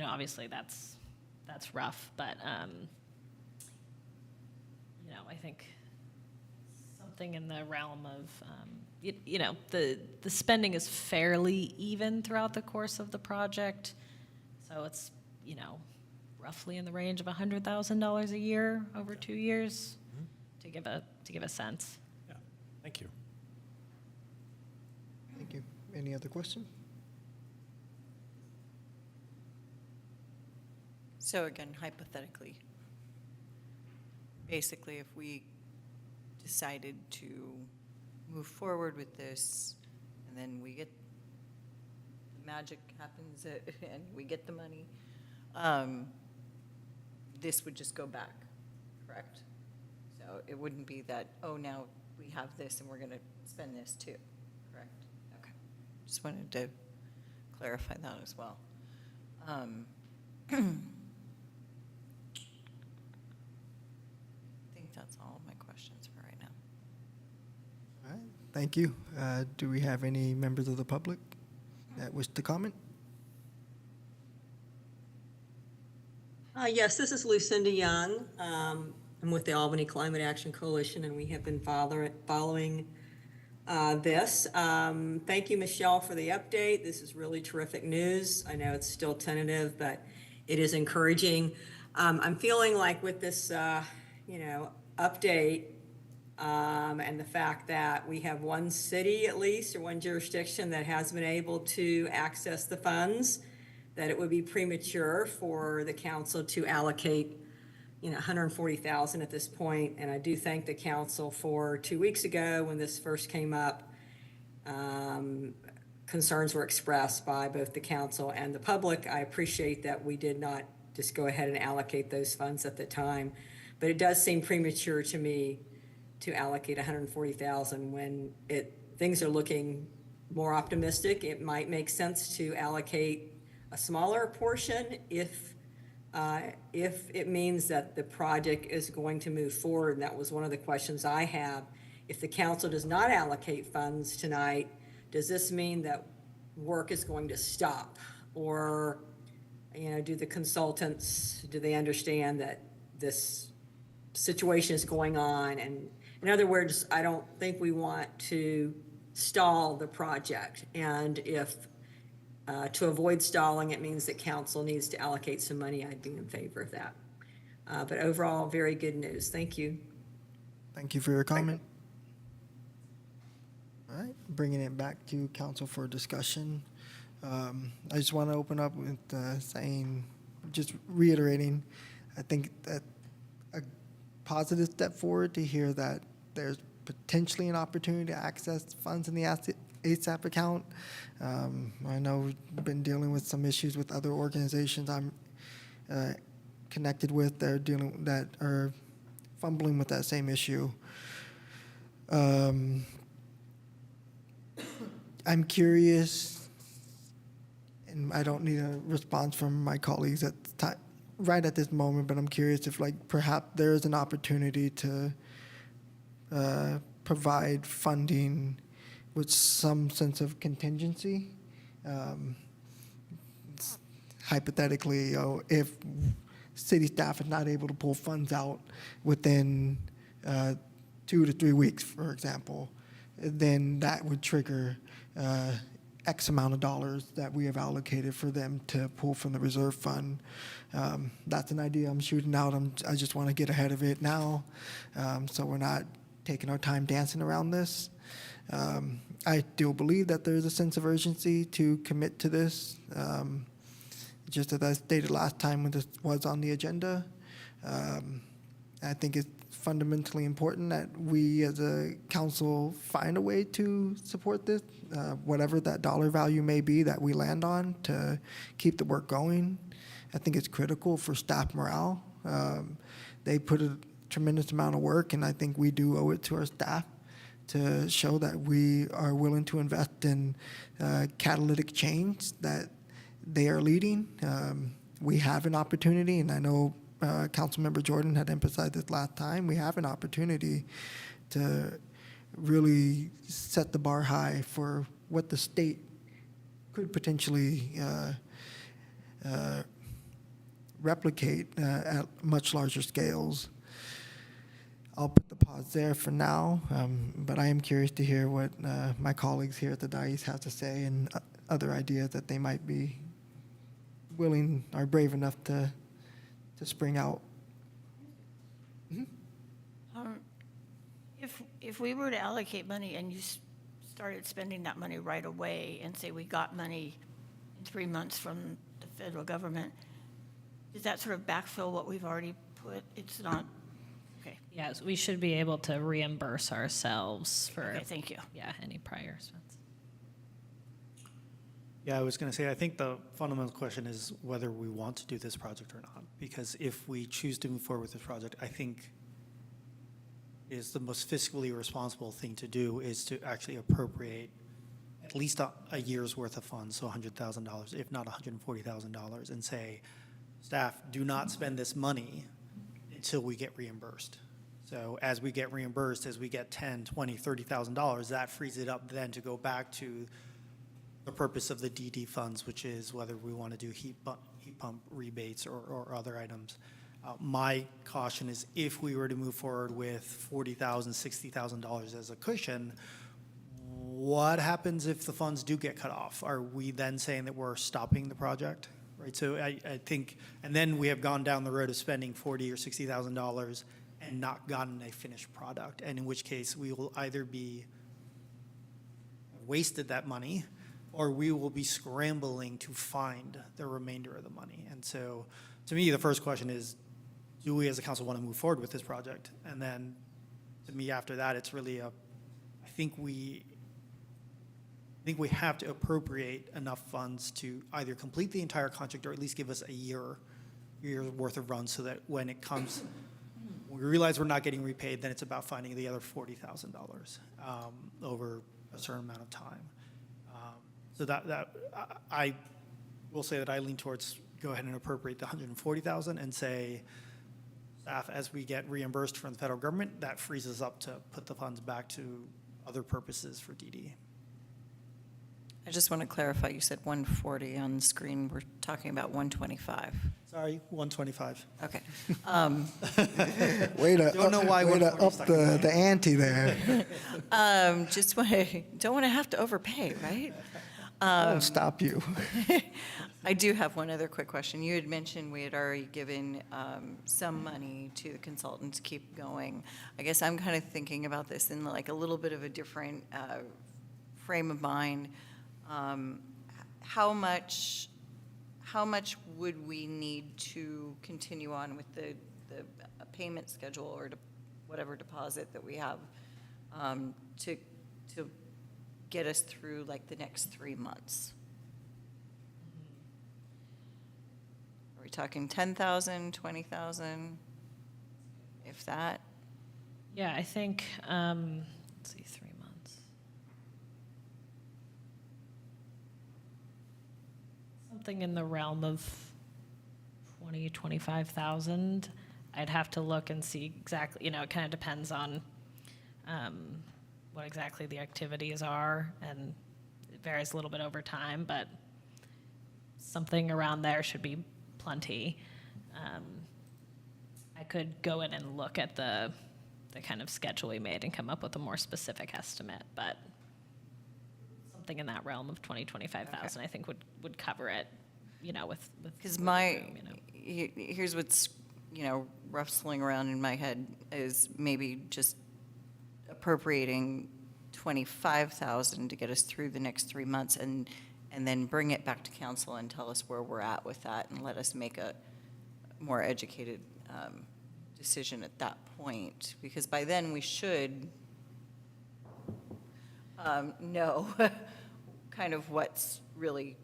Obviously that's rough, but I think something in the realm of the spending is fairly even throughout the course of the project, so it's roughly in the range of $100,000 a year over 2 years, to give a sense. Yeah, thank you. Thank you. Any other questions? So again, hypothetically, basically, if we decided to move forward with this, and then magic happens and we get the money, this would just go back, correct? So it wouldn't be that, oh, now we have this and we're going to spend this too, correct? Okay. Just wanted to clarify that as well. I think that's all of my questions for right now. All right, thank you. Do we have any members of the public that wish to comment? Yes, this is Lucinda Young. I'm with the Albany Climate Action Coalition, and we have been following this. Thank you, Michelle, for the update. This is really terrific news. I know it's still tentative, but it is encouraging. I'm feeling like with this, update and the fact that we have one city at least, or one jurisdiction that has been able to access the funds, that it would be premature for the council to allocate, $140,000 at this point. And I do thank the council for 2 weeks ago when this first came up. Concerns were expressed by both the council and the public. I appreciate that we did not just go ahead and allocate those funds at the time, but it does seem premature to me to allocate $140,000 when things are looking more optimistic. It might make sense to allocate a smaller portion if it means that the project is going to move forward. And that was one of the questions I have. If the council does not allocate funds tonight, does this mean that work is going to stop? Or, do the consultants, do they understand that this situation is going on? And in other words, I don't think we want to stall the project. And if to avoid stalling, it means that council needs to allocate some money, I'd be in favor of that. But overall, very good news. Thank you. Thank you for your comment. All right, bringing it back to council for discussion. I just want to open up with saying, just reiterating, I think that a positive step forward to hear that there's potentially an opportunity to access funds in the ASAP account. I know we've been dealing with some issues with other organizations I'm connected with that are fumbling with that same issue. I'm curious, and I don't need a response from my colleagues at the time, right at this moment, but I'm curious if, like, perhaps there is an opportunity to provide funding with some sense of contingency. Hypothetically, if city staff is not able to pull funds out within 2 to 3 weeks, for example, then that would trigger X amount of dollars that we have allocated for them to pull from the reserve fund. That's an idea I'm shooting out. I just want to get ahead of it now, so we're not taking our time dancing around this. I still believe that there is a sense of urgency to commit to this. Just as I stated last time when this was on the agenda, I think it's fundamentally important that we as a council find a way to support this, whatever that dollar value may be that we land on, to keep the work going. I think it's critical for staff morale. They put a tremendous amount of work, and I think we do owe it to our staff to show that we are willing to invest in catalytic change that they are leading. We have an opportunity, and I know Councilmember Jordan had emphasized this last time, we have an opportunity to really set the bar high for what the state could potentially replicate at much larger scales. I'll put the pause there for now, but I am curious to hear what my colleagues here at the dais have to say and other ideas that they might be willing or brave enough to spring out. If we were to allocate money and you started spending that money right away and say we got money in 3 months from the federal government, does that sort of backfill what we've already put? It's not, okay. Yes, we should be able to reimburse ourselves for. Okay, thank you. Yeah, any prior expense. Yeah, I was going to say, I think the fundamental question is whether we want to do this project or not. Because if we choose to move forward with this project, I think is the most fiscally responsible thing to do is to actually appropriate at least a year's worth of funds, so $100,000, if not $140,000, and say, staff, do not spend this money until we get reimbursed. So as we get reimbursed, as we get $10,000, $20,000, $30,000, that frees it up then to go back to the purpose of the DD funds, which is whether we want to do heat pump rebates or other items. My caution is if we were to move forward with $40,000, $60,000 as a cushion, what happens if the funds do get cut off? Are we then saying that we're stopping the project? Right. So I think, and then we have gone down the road of spending $40,000 or $60,000 and not gotten a finished product, and in which case we will either be wasted that money, or we will be scrambling to find the remainder of the money. And so, to me, the first question is, do we as a council want to move forward with this project? And then, to me, after that, it's really I think we have to appropriate enough funds to either complete the entire contract or at least give us a year's worth of runs, so that when it comes, when we realize we're not getting repaid, then it's about finding the other $40,000 over a certain amount of time. So that I will say that I lean towards go ahead and appropriate the $140,000 and say, staff, as we get reimbursed from the federal government, that frees us up to put the funds back to other purposes for DD. I just want to clarify, you said 140 on the screen. We're talking about 125. Sorry, 125. Okay. Way to Don't know why way to 140 up stuck in there. the ante there. Don't want to have to overpay, right? I won't stop you. I do have one other quick question. You had mentioned we had already given some money to the consultant to keep going. I guess I'm kind of thinking about this in like a little bit of a different frame of mind. How much would we need to continue on with the payment schedule or whatever deposit that we have to get us through like the next 3 months? Are we talking 10,000, 20,000, if that? Yeah, I think, let's see, 3 months. Something in the realm of 20, 25,000. I'd have to look and see exactly, it kind of depends on what exactly the activities are, and it varies a little bit over time, but something around there should be plenty. I could go in and look at the kind of schedule we made and come up with a more specific estimate, but something in that realm of 20, 25,000, I think would cover it, with Because room, here's what's, rustling around in my head is maybe just appropriating 25,000 to get us through the next 3 months and then bring it back to council and tell us where we're at with that and let us make a more educated decision at that point. Because by then we should know kind of what's really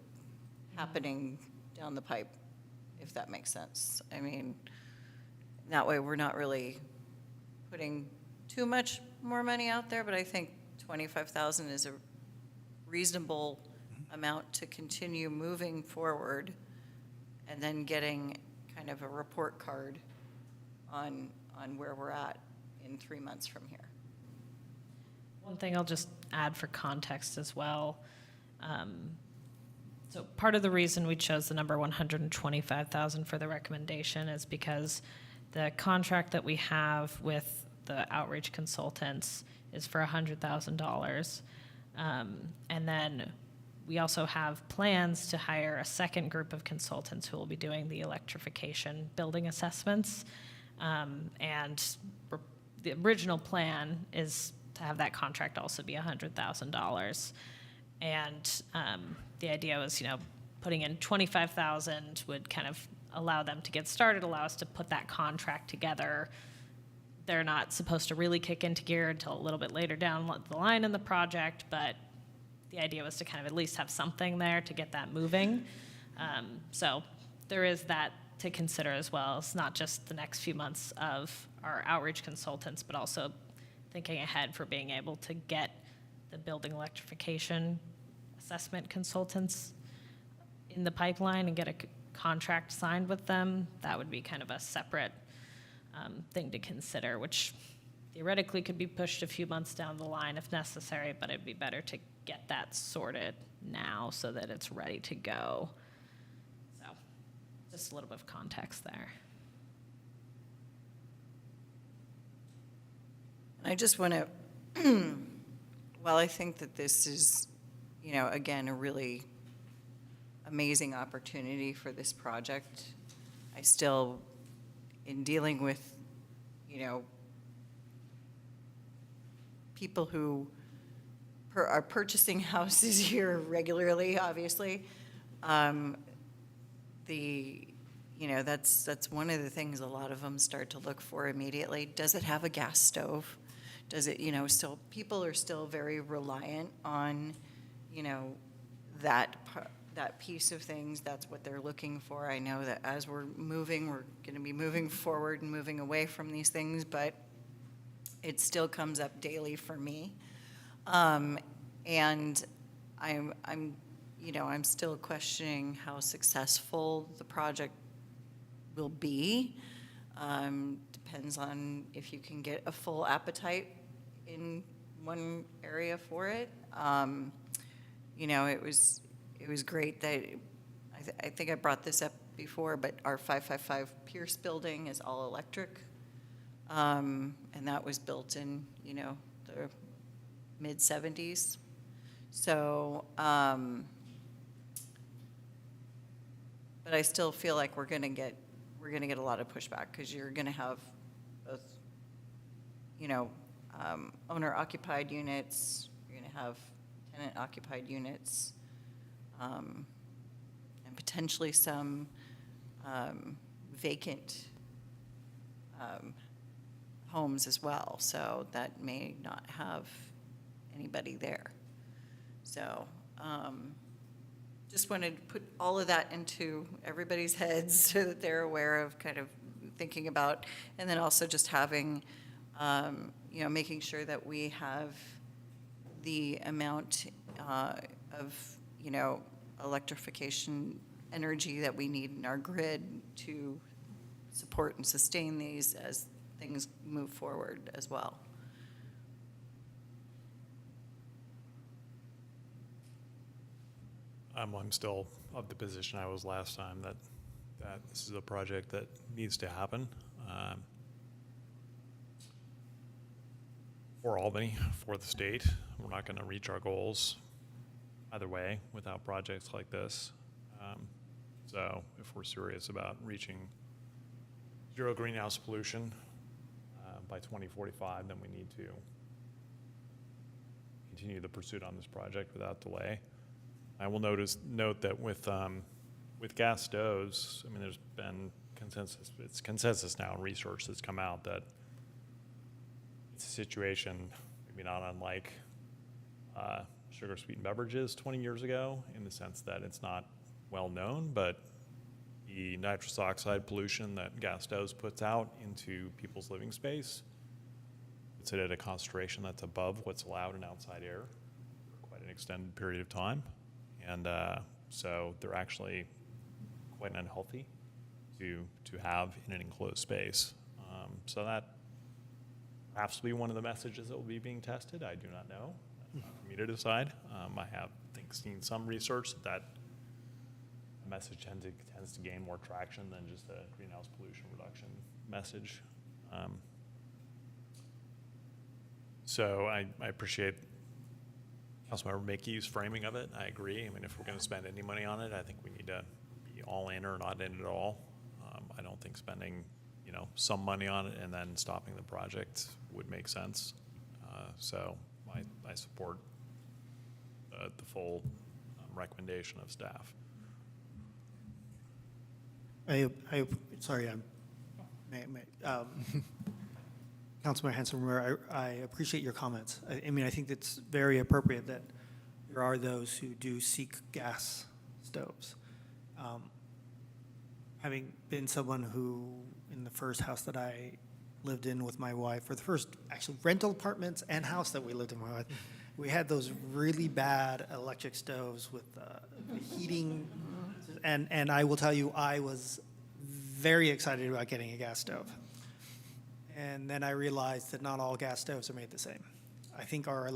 happening down the pipe, if that makes sense. I mean, that way we're not really putting too much more money out there, but I think 25,000 is a reasonable amount to continue moving forward and then getting kind of a report card on where we're at in 3 months from here. One thing I'll just add for context as well. So part of the reason we chose the number 125,000 for the recommendation is because the contract that we have with the outreach consultants is for $100,000. And then we also have plans to hire a second group of consultants who will be doing the electrification building assessments. And the original plan is to have that contract also be $100,000. And the idea was, putting in 25,000 would kind of allow them to get started, allow us to put that contract together. They're not supposed to really kick into gear until a little bit later down the line in the project, but the idea was to kind of at least have something there to get that moving. So there is that to consider as well. It's not just the next few months of our outreach consultants, but also thinking ahead for being able to get the building electrification assessment consultants in the pipeline and get a contract signed with them. That would be kind of a separate thing to consider, which theoretically could be pushed a few months down the line if necessary, but it'd be better to get that sorted now so that it's ready to go. So just a little bit of context there. I just want to, well, I think that this is, again, a really amazing opportunity for this project. I still, in dealing with, people who are purchasing houses here regularly, obviously, that's one of the things a lot of them start to look for immediately. Does it have a gas stove? Does it, still, people are still very reliant on, that piece of things. That's what they're looking for. I know that as we're moving, we're going to be moving forward and moving away from these things, but it still comes up daily for me. And I'm still questioning how successful the project will be. Depends on if you can get a full appetite in one area for it. It was great that, I think I brought this up before, but our 555 Pierce building is all electric. And that was built in, the mid-70s. So But I still feel like we're gonna get a lot of pushback, because you're gonna have both, owner-occupied units, you're gonna have tenant-occupied units, and potentially some vacant homes as well, so that may not have anybody there. So, just wanted to put all of that into everybody's heads so that they're aware of kind of thinking about, and then also just having, making sure that we have the amount of, electrification energy that we need in our grid to support and sustain these as things move forward as well. I'm still of the position I was last time, that this is a project that needs to happen for Albany, for the state. We're not going to reach our goals either way without projects like this. So if we're serious about reaching zero greenhouse pollution by 2045, then we need to continue the pursuit on this project without delay. I will note that with gas stoves, I mean, there's been consensus. It's consensus now in research that's come out that it's a situation maybe not unlike sugar-sweetened beverages 20 years ago, in the sense that it's not well known, but the nitrous oxide pollution that gas stoves puts out into people's living space, it's at a concentration that's above what's allowed in outside air for quite an extended period of time. And so they're actually quite unhealthy to have in an enclosed space. So that perhaps will be one of the messages that will be being tested. I do not know. That's not for me to decide. I have, seen some research that message tends to gain more traction than just a greenhouse pollution reduction message. So I appreciate Councilmember Mackey's framing of it. I agree. I mean, if we're going to spend any money on it, I think we need to be all in or not in at all. I don't think spending, some money on it and then stopping the project would make sense. So I support the full recommendation of staff. Councilmember Hanson, I appreciate your comments. I think it's very appropriate that there are those who do seek gas stoves. Having been someone who, in the first house that I lived in with my wife, or the first actually rental apartments and house that we lived in with my wife, we had those really bad electric stoves with heating. And I will tell you, I was very excited about getting a gas stove. And then I realized that not all gas stoves are made the same. I think our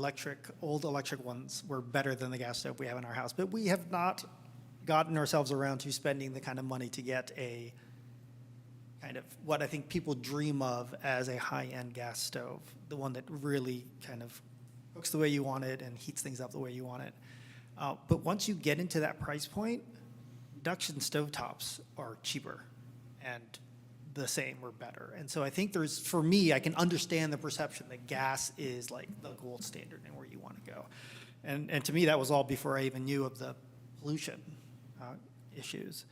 old electric ones were better than the gas stove we have in our house, but we have not gotten ourselves around to spending the kind of money to get a kind of what I think people dream of as a high-end gas stove, the one that really kind of cooks the way you want it and heats things up the way you want it. But once you get into that price point, induction stovetops are cheaper and the same or better. And so I think for me, I can understand the perception that gas is like the gold standard and where you want to go. And to me, that was all before I even knew of the pollution issues.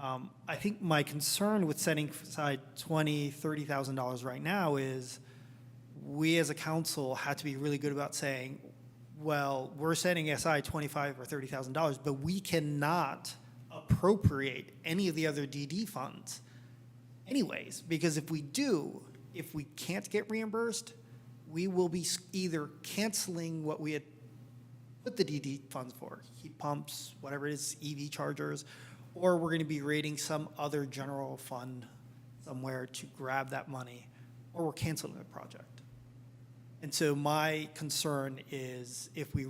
I think my concern with setting aside $20,000, $30,000 right now is we as a council had to be really good about saying, well, we're setting aside $25,000 or $30,000, but we cannot appropriate any of the other DD funds anyways, because if we can't get reimbursed, we will be either canceling what we had put the DD funds for, heat pumps, whatever it is, EV chargers, or we're going to be raiding some other general fund somewhere to grab that money, or we're canceling the project. And so my concern is if we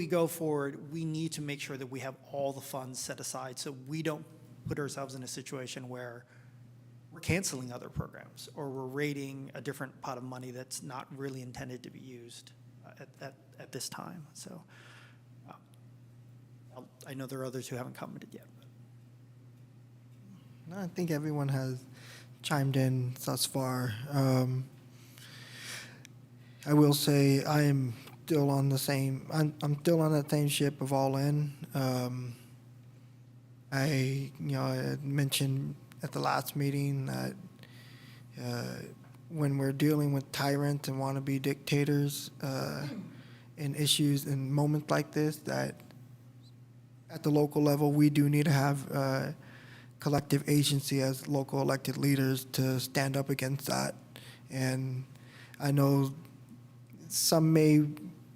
go forward, we need to make sure that we have all the funds set aside so we don't put ourselves in a situation where we're canceling other programs or we're raiding a different pot of money that's not really intended to be used at this time. So I know there are others who haven't commented yet. No, I think everyone has chimed in thus far. I will say I am still on the same. I'm still on that same ship of all in. I had mentioned at the last meeting that when we're dealing with tyrants and wannabe dictators in issues and moments like this, that at the local level we do need to have collective agency as local elected leaders to stand up against that. And I know some may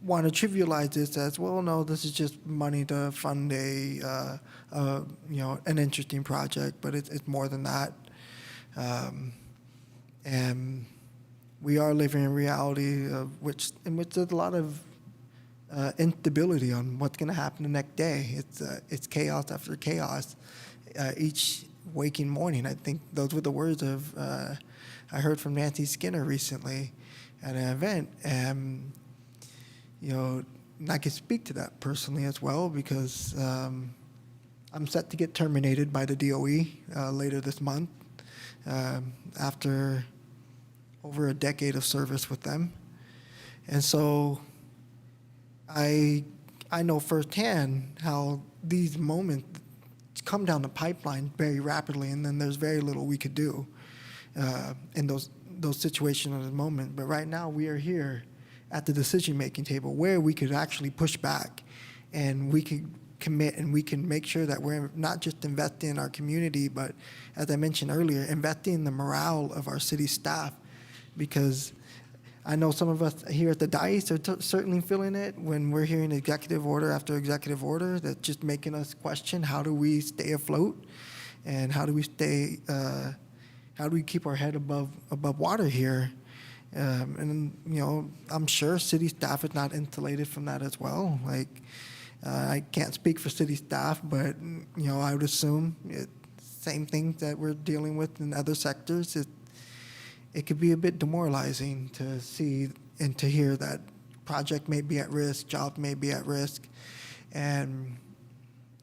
want to trivialize this as, well, no, this is just money to fund an interesting project, but it's more than that. And we are living in reality in which there's a lot of instability on what's going to happen the next day. It's chaos after chaos. Each waking morning, I think those were the words of I heard from Nancy Skinner recently at an event. And I can speak to that personally as well because I'm set to get terminated by the DOE later this month after over a decade of service with them. And so I know firsthand how these moments come down the pipeline very rapidly, and then there's very little we could do in those situations at the moment. But right now we are here at the decision-making table where we could actually push back and we could commit and we can make sure that we're not just investing in our community, but as I mentioned earlier, investing in the morale of our city staff, because I know some of us here at the dais are certainly feeling it when we're hearing executive order after executive order that's just making us question how do we stay afloat and how do we keep our head above water here. And I'm sure city staff is not insulated from that as well. I can't speak for city staff, but I would assume same things that we're dealing with in other sectors. It could be a bit demoralizing to see and to hear that project may be at risk, jobs may be at risk. And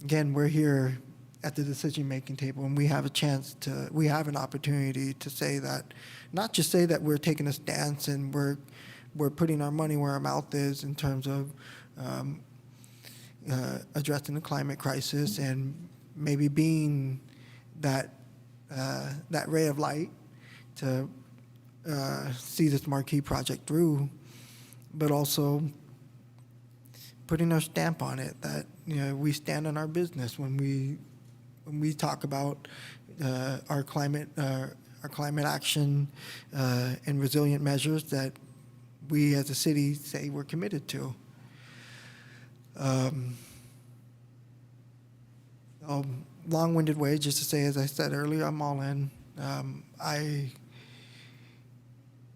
again, we're here at the decision-making table, and we have an opportunity to say that, not just say that we're taking a stance and we're putting our money where our mouth is in terms of addressing the climate crisis and maybe being that ray of light to see this marquee project through, but also putting our stamp on it that we stand on our business when we talk about our climate action and resilient measures that we as a city say we're committed to. Long-winded way just to say, as I said earlier, I'm all in. I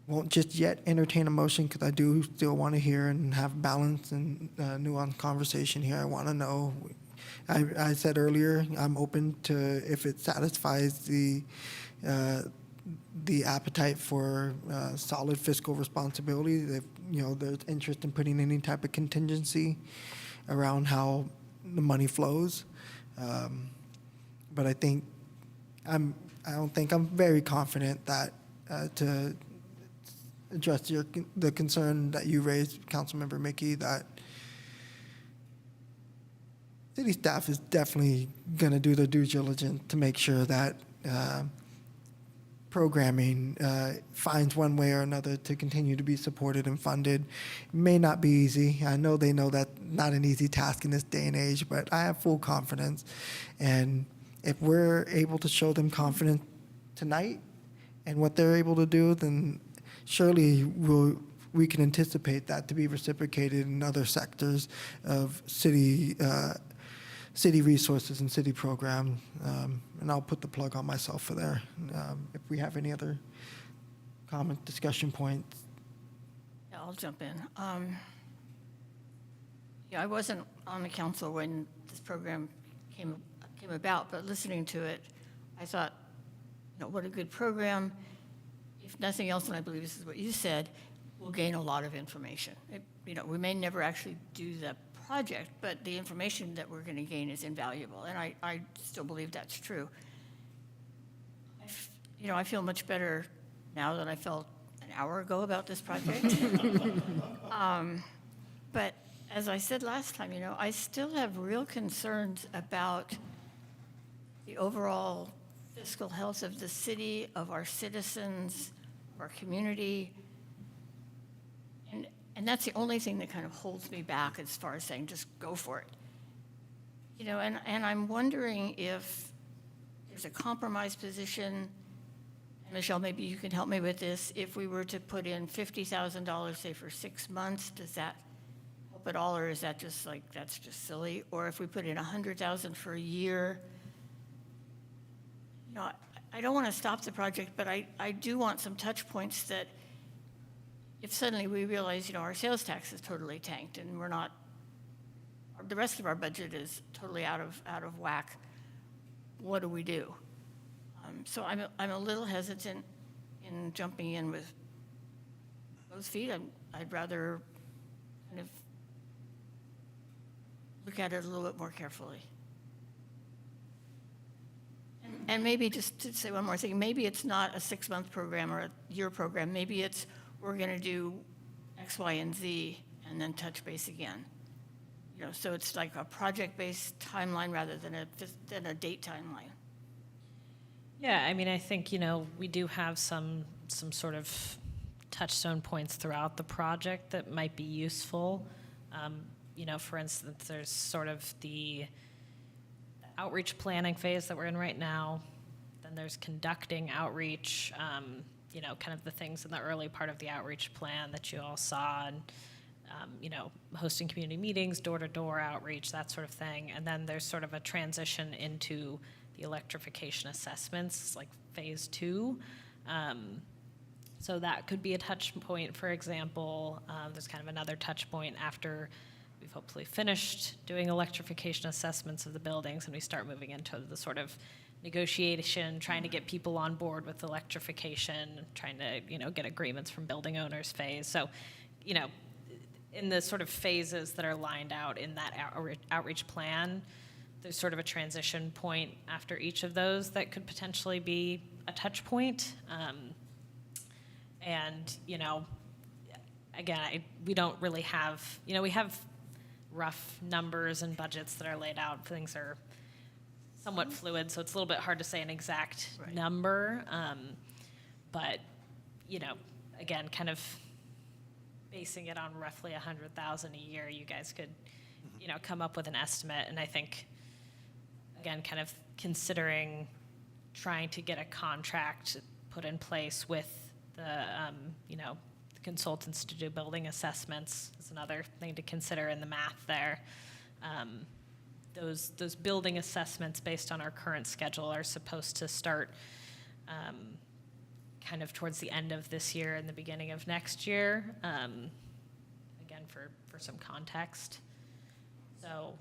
won't just yet entertain a motion because I do still want to hear and have balance and nuanced conversation here. I want to know. I said earlier, I'm open to if it satisfies the appetite for solid fiscal responsibility. If there's interest in putting any type of contingency around how the money flows, but I don't think I'm very confident that to address the concern that you raised, Councilmember Mickey, that city staff is definitely going to do their due diligence to make sure that programming finds one way or another to continue to be supported and funded. It may not be easy. I know they know that's not an easy task in this day and age, but I have full confidence. And if we're able to show them confidence tonight and what they're able to do, then surely we can anticipate that to be reciprocated in other sectors of city resources and city programs. And I'll put the plug on myself for there. If we have any other comments, discussion points. Yeah, I'll jump in. I wasn't on the council when this program came about, but listening to it, I thought, what a good program. If nothing else, and I believe this is what you said, we'll gain a lot of information. We may never actually do the project, but the information that we're going to gain is invaluable, and I still believe that's true. I feel much better now than I felt an hour ago about this project. But as I said last time, I still have real concerns about the overall fiscal health of the city, of our citizens, our community. And that's the only thing that kind of holds me back as far as saying, just go for it. And I'm wondering if there's a compromise position. Michelle, maybe you can help me with this. If we were to put in $50,000, say, for 6 months, does that help at all, or is that just like, that's just silly? Or if we put in $100,000 for a year, I don't want to stop the project, but I do want some touch points that if suddenly we realize, our sales tax is totally tanked and the rest of our budget is totally out of whack, what do we do? So I'm a little hesitant in jumping in with both feet. I'd rather kind of look at it a little bit more carefully. And maybe just to say one more thing, maybe it's not a 6-month program or a year program. Maybe it's we're going to do X, Y, and Z and then touch base again. So it's like a project-based timeline rather than a date timeline. Yeah, I think, we do have some sort of touchstone points throughout the project that might be useful. For instance, there's sort of the outreach planning phase that we're in right now. Then there's conducting outreach, kind of the things in the early part of the outreach plan that you all saw, and, hosting community meetings, door-to-door outreach, that sort of thing. And then there's sort of a transition into the electrification assessments, like phase 2. So that could be a touch point, for example. There's kind of another touch point after we've hopefully finished doing electrification assessments of the buildings and we start moving into the sort of negotiation, trying to get people on board with electrification, trying to, get agreements from building owners phase. So, in the sort of phases that are lined out in that outreach plan, there's sort of a transition point after each of those that could potentially be a touch point. And, again, we don't really have, we have rough numbers and budgets that are laid out. Things are somewhat fluid, so it's a little bit hard to say an exact number. But, again, kind of basing it on roughly $100,000 a year, you guys could, come up with an estimate. And I think, again, kind of considering trying to get a contract put in place with the, the consultants to do building assessments is another thing to consider in the math there. Those building assessments based on our current schedule are supposed to start kind of towards the end of this year and the beginning of next year, again, for some context. So,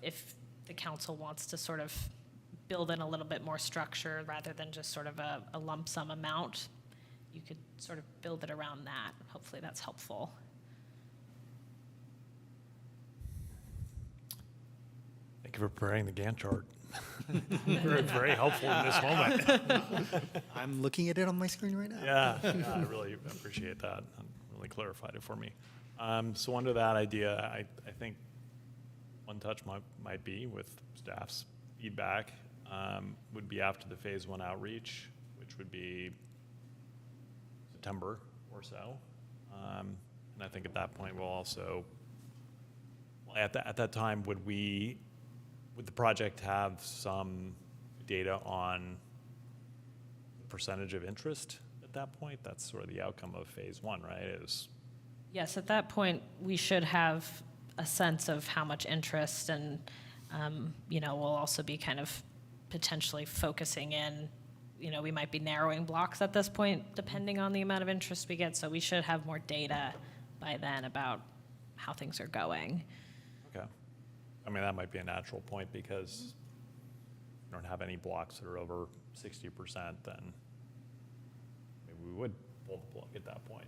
if the council wants to sort of build in a little bit more structure rather than just sort of a lump sum amount, you could sort of build it around that. Hopefully that's helpful. Thank you for preparing the Gantt chart. Very, very helpful in this moment. I'm looking at it on my screen right now. Yeah, I really appreciate that. Really clarified it for me. So under that idea, I think one touch might be with staff's feedback would be after the phase 1 outreach, which would be September or so. And I think at that point we'll also, at that time, would the project have some data on the percentage of interest at that point? That's sort of the outcome of phase 1, right? Yes, at that point, we should have a sense of how much interest, and, we'll also be kind of potentially focusing in, we might be narrowing blocks at this point, depending on the amount of interest we get. So we should have more data by then about how things are going. Okay. I mean, that might be a natural point because we don't have any blocks that are over 60%, then maybe we would pull the plug at that point.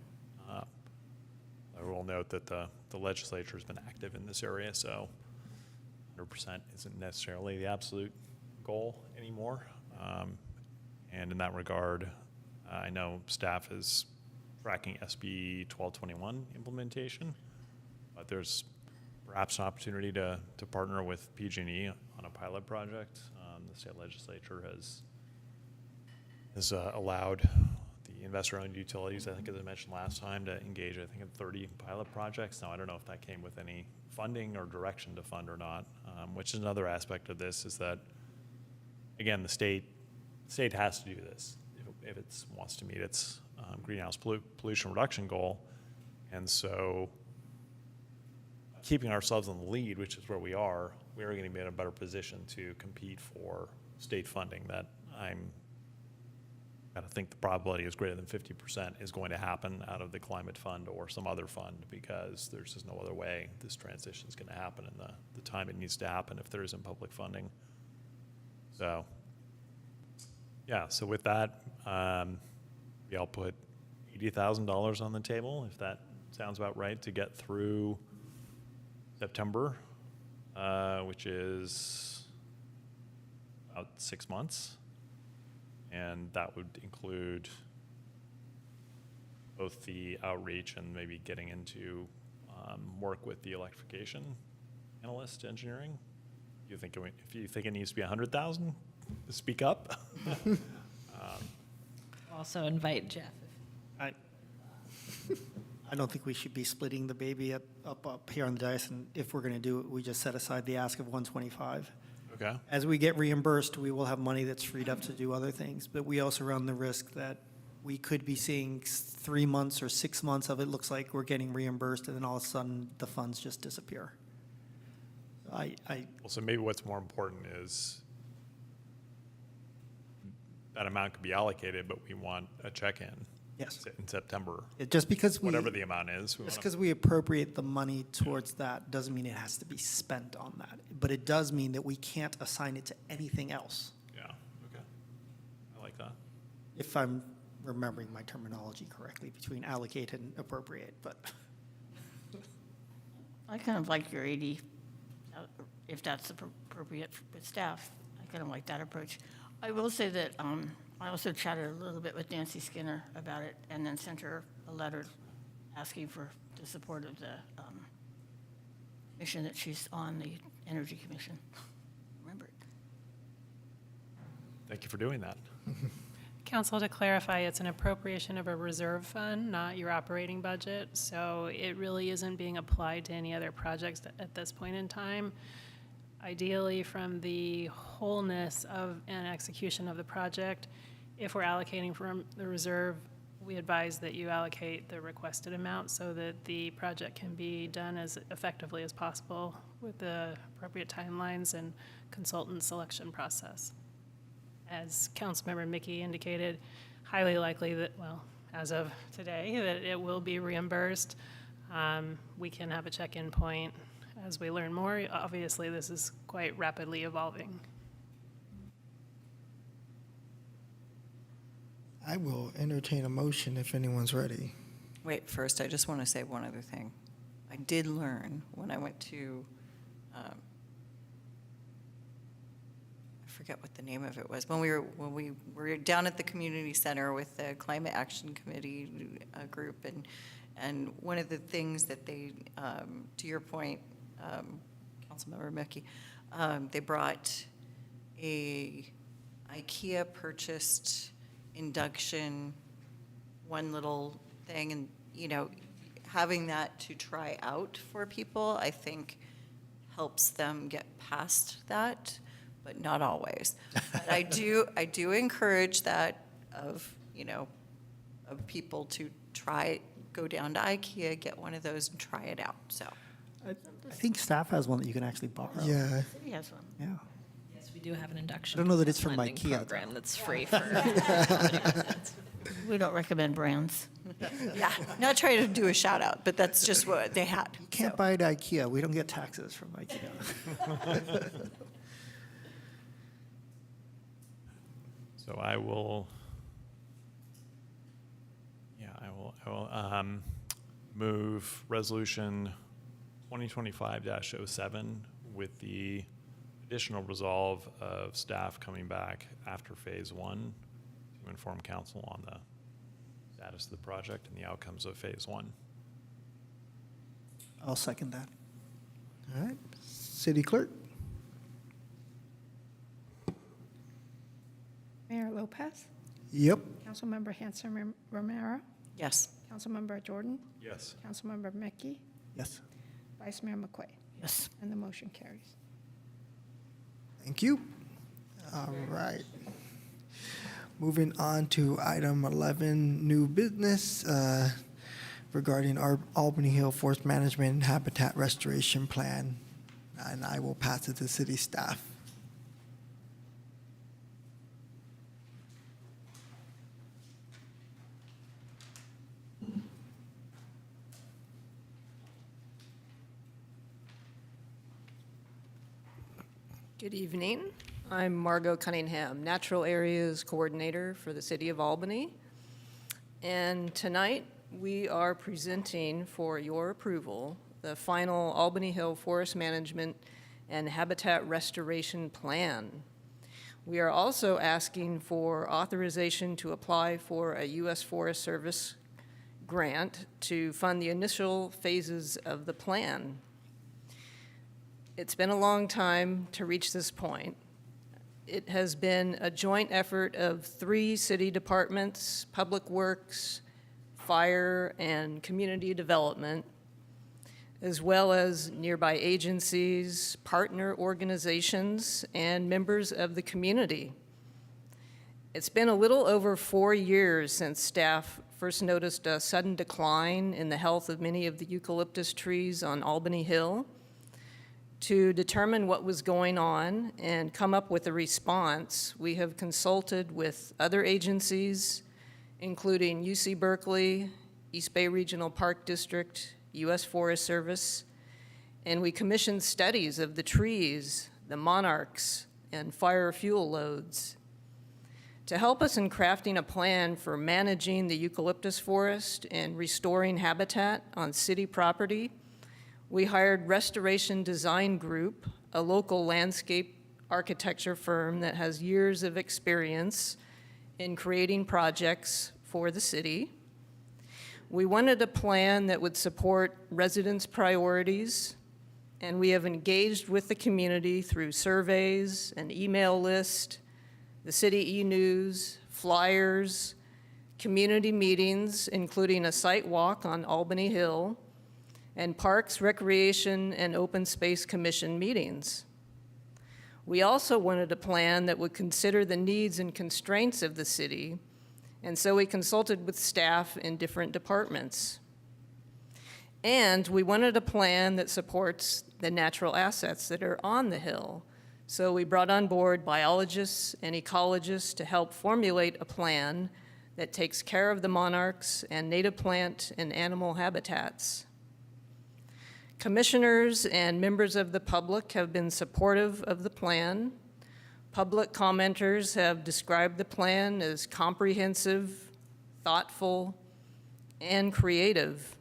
I will note that the legislature has been active in this area, so 100% isn't necessarily the absolute goal anymore. And in that regard, I know staff is tracking SB 1221 implementation, but there's perhaps an opportunity to partner with PG&E on a pilot project. The state legislature has allowed the investor-owned utilities, I think as I mentioned last time, to engage, I think, in 30 pilot projects. Now, I don't know if that came with any funding or direction to fund or not, which is another aspect of this, is that, again, the state has to do this if it wants to meet its greenhouse pollution reduction goal. And so keeping ourselves in the lead, which is where we are going to be in a better position to compete for state funding that I think the probability is greater than 50% is going to happen out of the climate fund or some other fund, because there's just no other way this transition is going to happen in the time it needs to happen if there isn't public funding. So, yeah, so with that, I'll put $80,000 on the table, if that sounds about right, to get through September, which is about 6 months. And that would include both the outreach and maybe getting into work with the electrification analyst engineering. If you think it needs to be 100,000, speak up. Also invite Jeff. I don't think we should be splitting the baby up here on the dais, and if we're going to do it, we just set aside the ask of 125. Okay. As we get reimbursed, we will have money that's freed up to do other things, but we also run the risk that we could be seeing 3 months or 6 months of it looks like we're getting reimbursed, and then all of a sudden the funds just disappear. So maybe what's more important is that amount could be allocated, but we want a check-in. Yes. In September. Just because whatever the amount is. Just because we appropriate the money towards that doesn't mean it has to be spent on that. But it does mean that we can't assign it to anything else. Yeah, okay. I like that. If I'm remembering my terminology correctly between allocate and appropriate, but. I kind of like your 80, if that's appropriate with staff. I kind of like that approach. I will say that I also chatted a little bit with Nancy Skinner about it, and then sent her a letter asking for the support of the mission that she's on, the Energy Commission. Remember it. Thank you for doing that. Council, to clarify, it's an appropriation of a reserve fund, not your operating budget. So it really isn't being applied to any other projects at this point in time. Ideally, from the wholeness of and execution of the project, if we're allocating from the reserve, we advise that you allocate the requested amount so that the project can be done as effectively as possible with the appropriate timelines and consultant selection process. As Councilmember Mickey indicated, highly likely that, well, as of today, that it will be reimbursed. We can have a check-in point as we learn more. Obviously, this is quite rapidly evolving. I will entertain a motion if anyone's ready. Wait, first, I just want to say one other thing. I did learn when I went to, I forget what the name of it was, when we were down at the community center with the Climate Action Committee group, and one of the things that they, to your point, Councilmember Mickey, they brought a IKEA purchased induction, one little thing, and, you know, having that to try out for people, I think helps them get past that, but not always. But I do encourage that of people to go down to IKEA, get one of those and try it out, so. I think staff has one that you can actually borrow. Yeah. City has one. Yeah. Yes, we do have an induction. I don't know that it's from lending IKEA, program though. that's free for. We don't recommend brands. Yeah, not trying to do a shout out, but that's just what they had. You can't buy it at IKEA. We don't get taxes from IKEA. So I will move resolution 2025-07 with the additional resolve of staff coming back after phase 1 to inform council on the status of the project and the outcomes of phase 1. I'll second that. All right, City Clerk? Mayor Lopez. Yep. Councilmember Hanson Romero. Yes. Councilmember Jordan. Yes. Councilmember Mackey. Yes. Vice Mayor McQuay. Yes. And the motion carries. Thank you. All right. Moving on to item 11, new business regarding our Albany Hill Forest Management and Habitat Restoration Plan. And I will pass it to city staff. Good evening. I'm Margot Cunningham, Natural Areas Coordinator for the City of Albany. And tonight, we are presenting for your approval the final Albany Hill Forest Management and Habitat Restoration Plan. We are also asking for authorization to apply for a U.S. Forest Service grant to fund the initial phases of the plan. It's been a long time to reach this point. It has been a joint effort of 3 city departments, Public Works, Fire, and Community Development, as well as nearby agencies, partner organizations, and members of the community. It's been a little over 4 years since staff first noticed a sudden decline in the health of many of the eucalyptus trees on Albany Hill. To determine what was going on and come up with a response, we have consulted with other agencies, including UC Berkeley, East Bay Regional Park District, U.S. Forest Service, and we commissioned studies of the trees, the monarchs, and fire fuel loads. To help us in crafting a plan for managing the eucalyptus forest and restoring habitat on city property, we hired Restoration Design Group, a local landscape architecture firm that has years of experience in creating projects for the city. We wanted a plan that would support residents' priorities, and we have engaged with the community through surveys, an email list, the city e-news, flyers, community meetings, including a site walk on Albany Hill, and Parks, Recreation, and Open Space Commission meetings. We also wanted a plan that would consider the needs and constraints of the city, and so we consulted with staff in different departments. And we wanted a plan that supports the natural assets that are on the hill. So we brought on board biologists and ecologists to help formulate a plan that takes care of the monarchs and native plant and animal habitats. Commissioners and members of the public have been supportive of the plan. Public commenters have described the plan as comprehensive, thoughtful, and creative.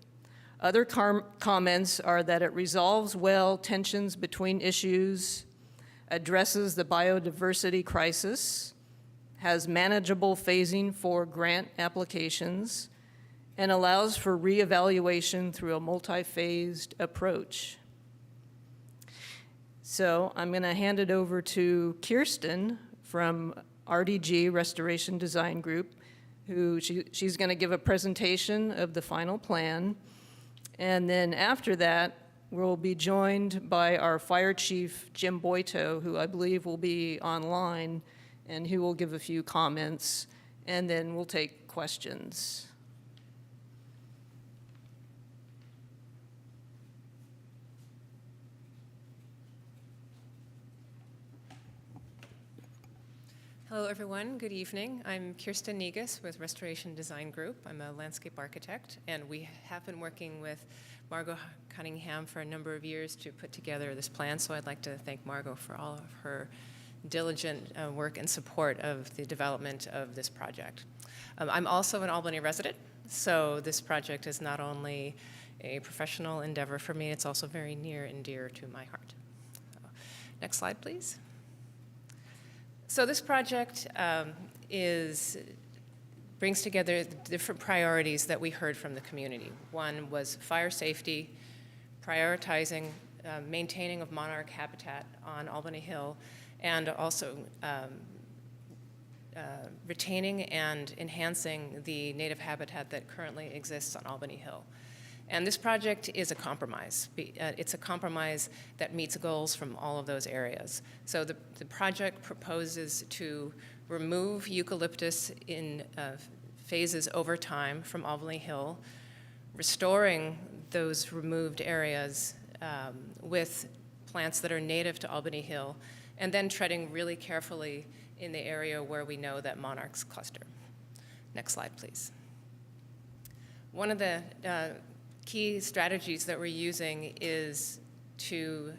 Other comments are that it resolves well tensions between issues, addresses the biodiversity crisis, has manageable phasing for grant applications, and allows for reevaluation through a multi-phased approach. So I'm going to hand it over to Kirsten from RDG, Restoration Design Group, who she's going to give a presentation of the final plan. And then after that, we'll be joined by our Fire Chief, Jim Boito, who I believe will be online, and who will give a few comments, and then we'll take questions. Hello, everyone. Good evening. I'm Kirsten Negus with Restoration Design Group. I'm a landscape architect, and we have been working with Margot Cunningham for a number of years to put together this plan, so I'd like to thank Margot for all of her diligent work and support of the development of this project. I'm also an Albany resident, so this project is not only a professional endeavor for me. It's also very near and dear to my heart. So, next slide, please. So this project brings together the different priorities that we heard from the community. One was fire safety, prioritizing maintaining of monarch habitat on Albany Hill, and also retaining and enhancing the native habitat that currently exists on Albany Hill. And this project is a compromise. It's a compromise that meets goals from all of those areas. So the project proposes to remove eucalyptus in phases over time from Albany Hill, restoring those removed areas with plants that are native to Albany Hill, and then treading really carefully in the area where we know that monarchs cluster. Next slide, please. One of the key strategies that we're using is to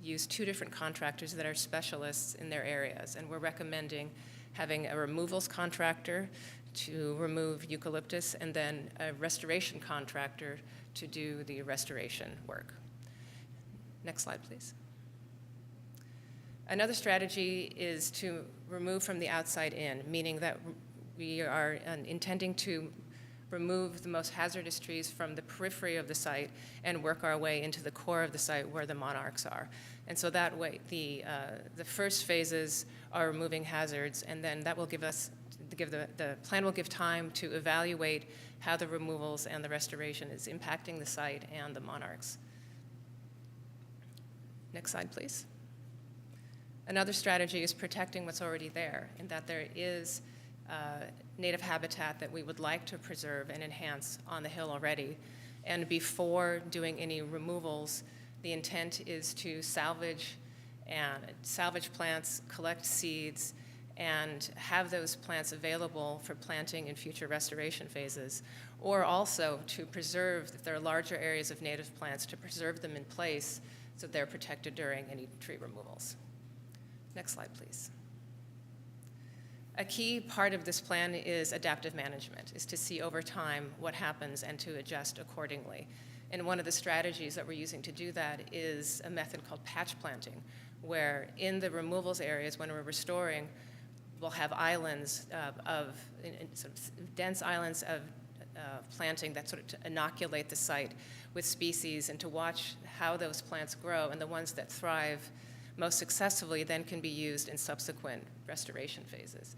use 2 different contractors that are specialists in their areas, and we're recommending having a removals contractor to remove eucalyptus and then a restoration contractor to do the restoration work. Next slide, please. Another strategy is to remove from the outside in, meaning that we are intending to remove the most hazardous trees from the periphery of the site and work our way into the core of the site where the monarchs are. And so that way, the first phases are removing hazards, and then that will give us, the plan will give time to evaluate how the removals and the restoration is impacting the site and the monarchs. Next slide, please. Another strategy is protecting what's already there, in that there is native habitat that we would like to preserve and enhance on the hill already. And before doing any removals, the intent is to salvage plants, collect seeds, and have those plants available for planting in future restoration phases, or also to preserve, if there are larger areas of native plants, to preserve them in place so they're protected during any tree removals. Next slide, please. A key part of this plan is adaptive management, is to see over time what happens and to adjust accordingly. And one of the strategies that we're using to do that is a method called patch planting, where in the removals areas, when we're restoring, we'll have islands sort of dense islands of planting that sort of to inoculate the site with species and to watch how those plants grow, and the ones that thrive most successfully then can be used in subsequent restoration phases.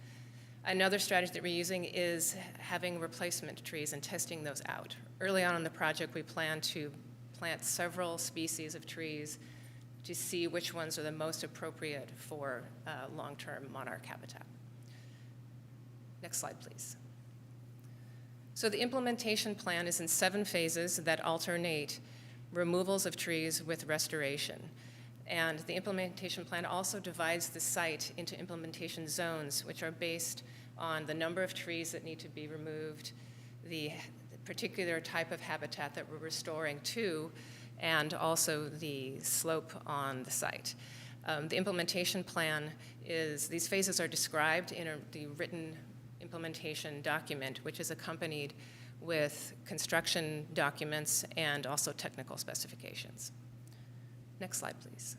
Another strategy that we're using is having replacement trees and testing those out. Early on in the project, we plan to plant several species of trees to see which ones are the most appropriate for long-term monarch habitat. Next slide, please. So the implementation plan is in 7 phases that alternate removals of trees with restoration. And the implementation plan also divides the site into implementation zones, which are based on the number of trees that need to be removed, the particular type of habitat that we're restoring to, and also the slope on the site. The implementation plan is, these phases are described in the written implementation document, which is accompanied with construction documents and also technical specifications. Next slide, please.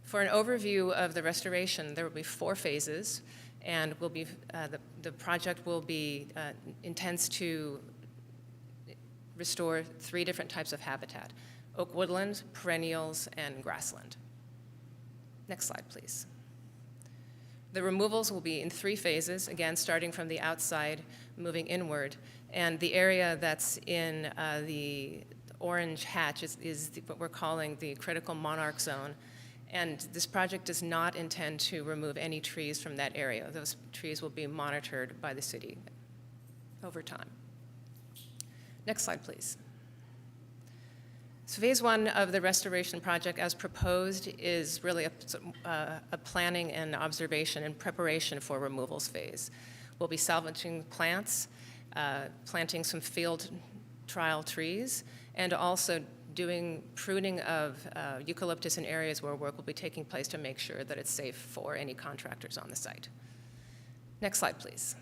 For an overview of the restoration, there will be 4 phases, and will be, the project will be, intends to restore 3 different types of habitat: oak woodland, perennials, and grassland. Next slide, please. The removals will be in 3 phases, again, starting from the outside, moving inward, and the area that's in the orange hatch is what we're calling the critical monarch zone. And this project does not intend to remove any trees from that area. Those trees will be monitored by the city over time. Next slide, please. So phase 1 of the restoration project, as proposed, is really a planning and observation and preparation for removals phase. We'll be salvaging plants, planting some field trial trees, and also doing pruning of eucalyptus in areas where work will be taking place to make sure that it's safe for any contractors on the site. Next slide, please.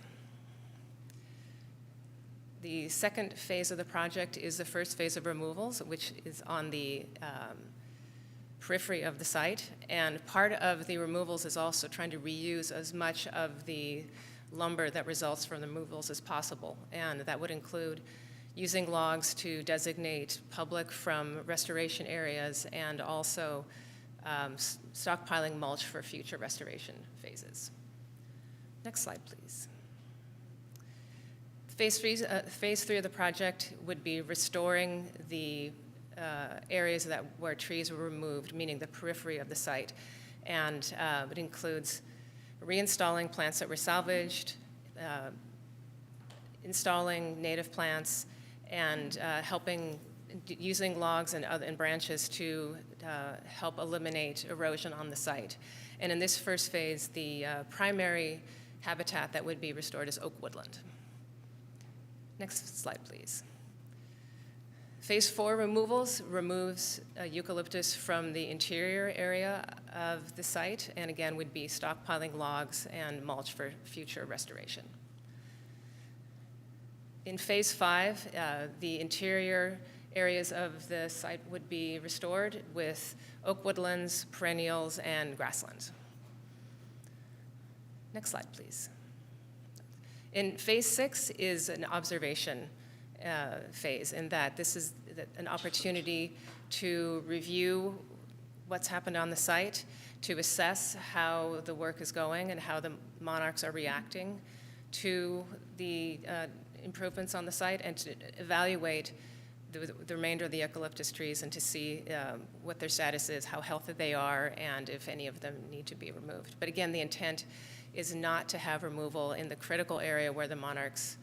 The second phase of the project is the first phase of removals, which is on the periphery of the site. And part of the removals is also trying to reuse as much of the lumber that results from the removals as possible. And that would include using logs to designate public from restoration areas and also stockpiling mulch for future restoration phases. Next slide, please. Phase three of the project would be restoring the areas where trees were removed, meaning the periphery of the site. And it includes reinstalling plants that were salvaged, installing native plants, and using logs and branches to help eliminate erosion on the site. And in this first phase, the primary habitat that would be restored is oak woodland. Next slide, please. Phase 4 removes eucalyptus from the interior area of the site, and again would be stockpiling logs and mulch for future restoration. In Phase 5, the interior areas of the site would be restored with oak woodlands, perennials, and grasslands. Next slide, please. In Phase 6 is an observation phase, in that this is an opportunity to review what's happened on the site, to assess how the work is going and how the monarchs are reacting to the improvements on the site, and to evaluate the remainder of the eucalyptus trees and to see what their status is, how healthy they are, and if any of them need to be removed. But again, the intent is not to have removal in the critical area where the monarchs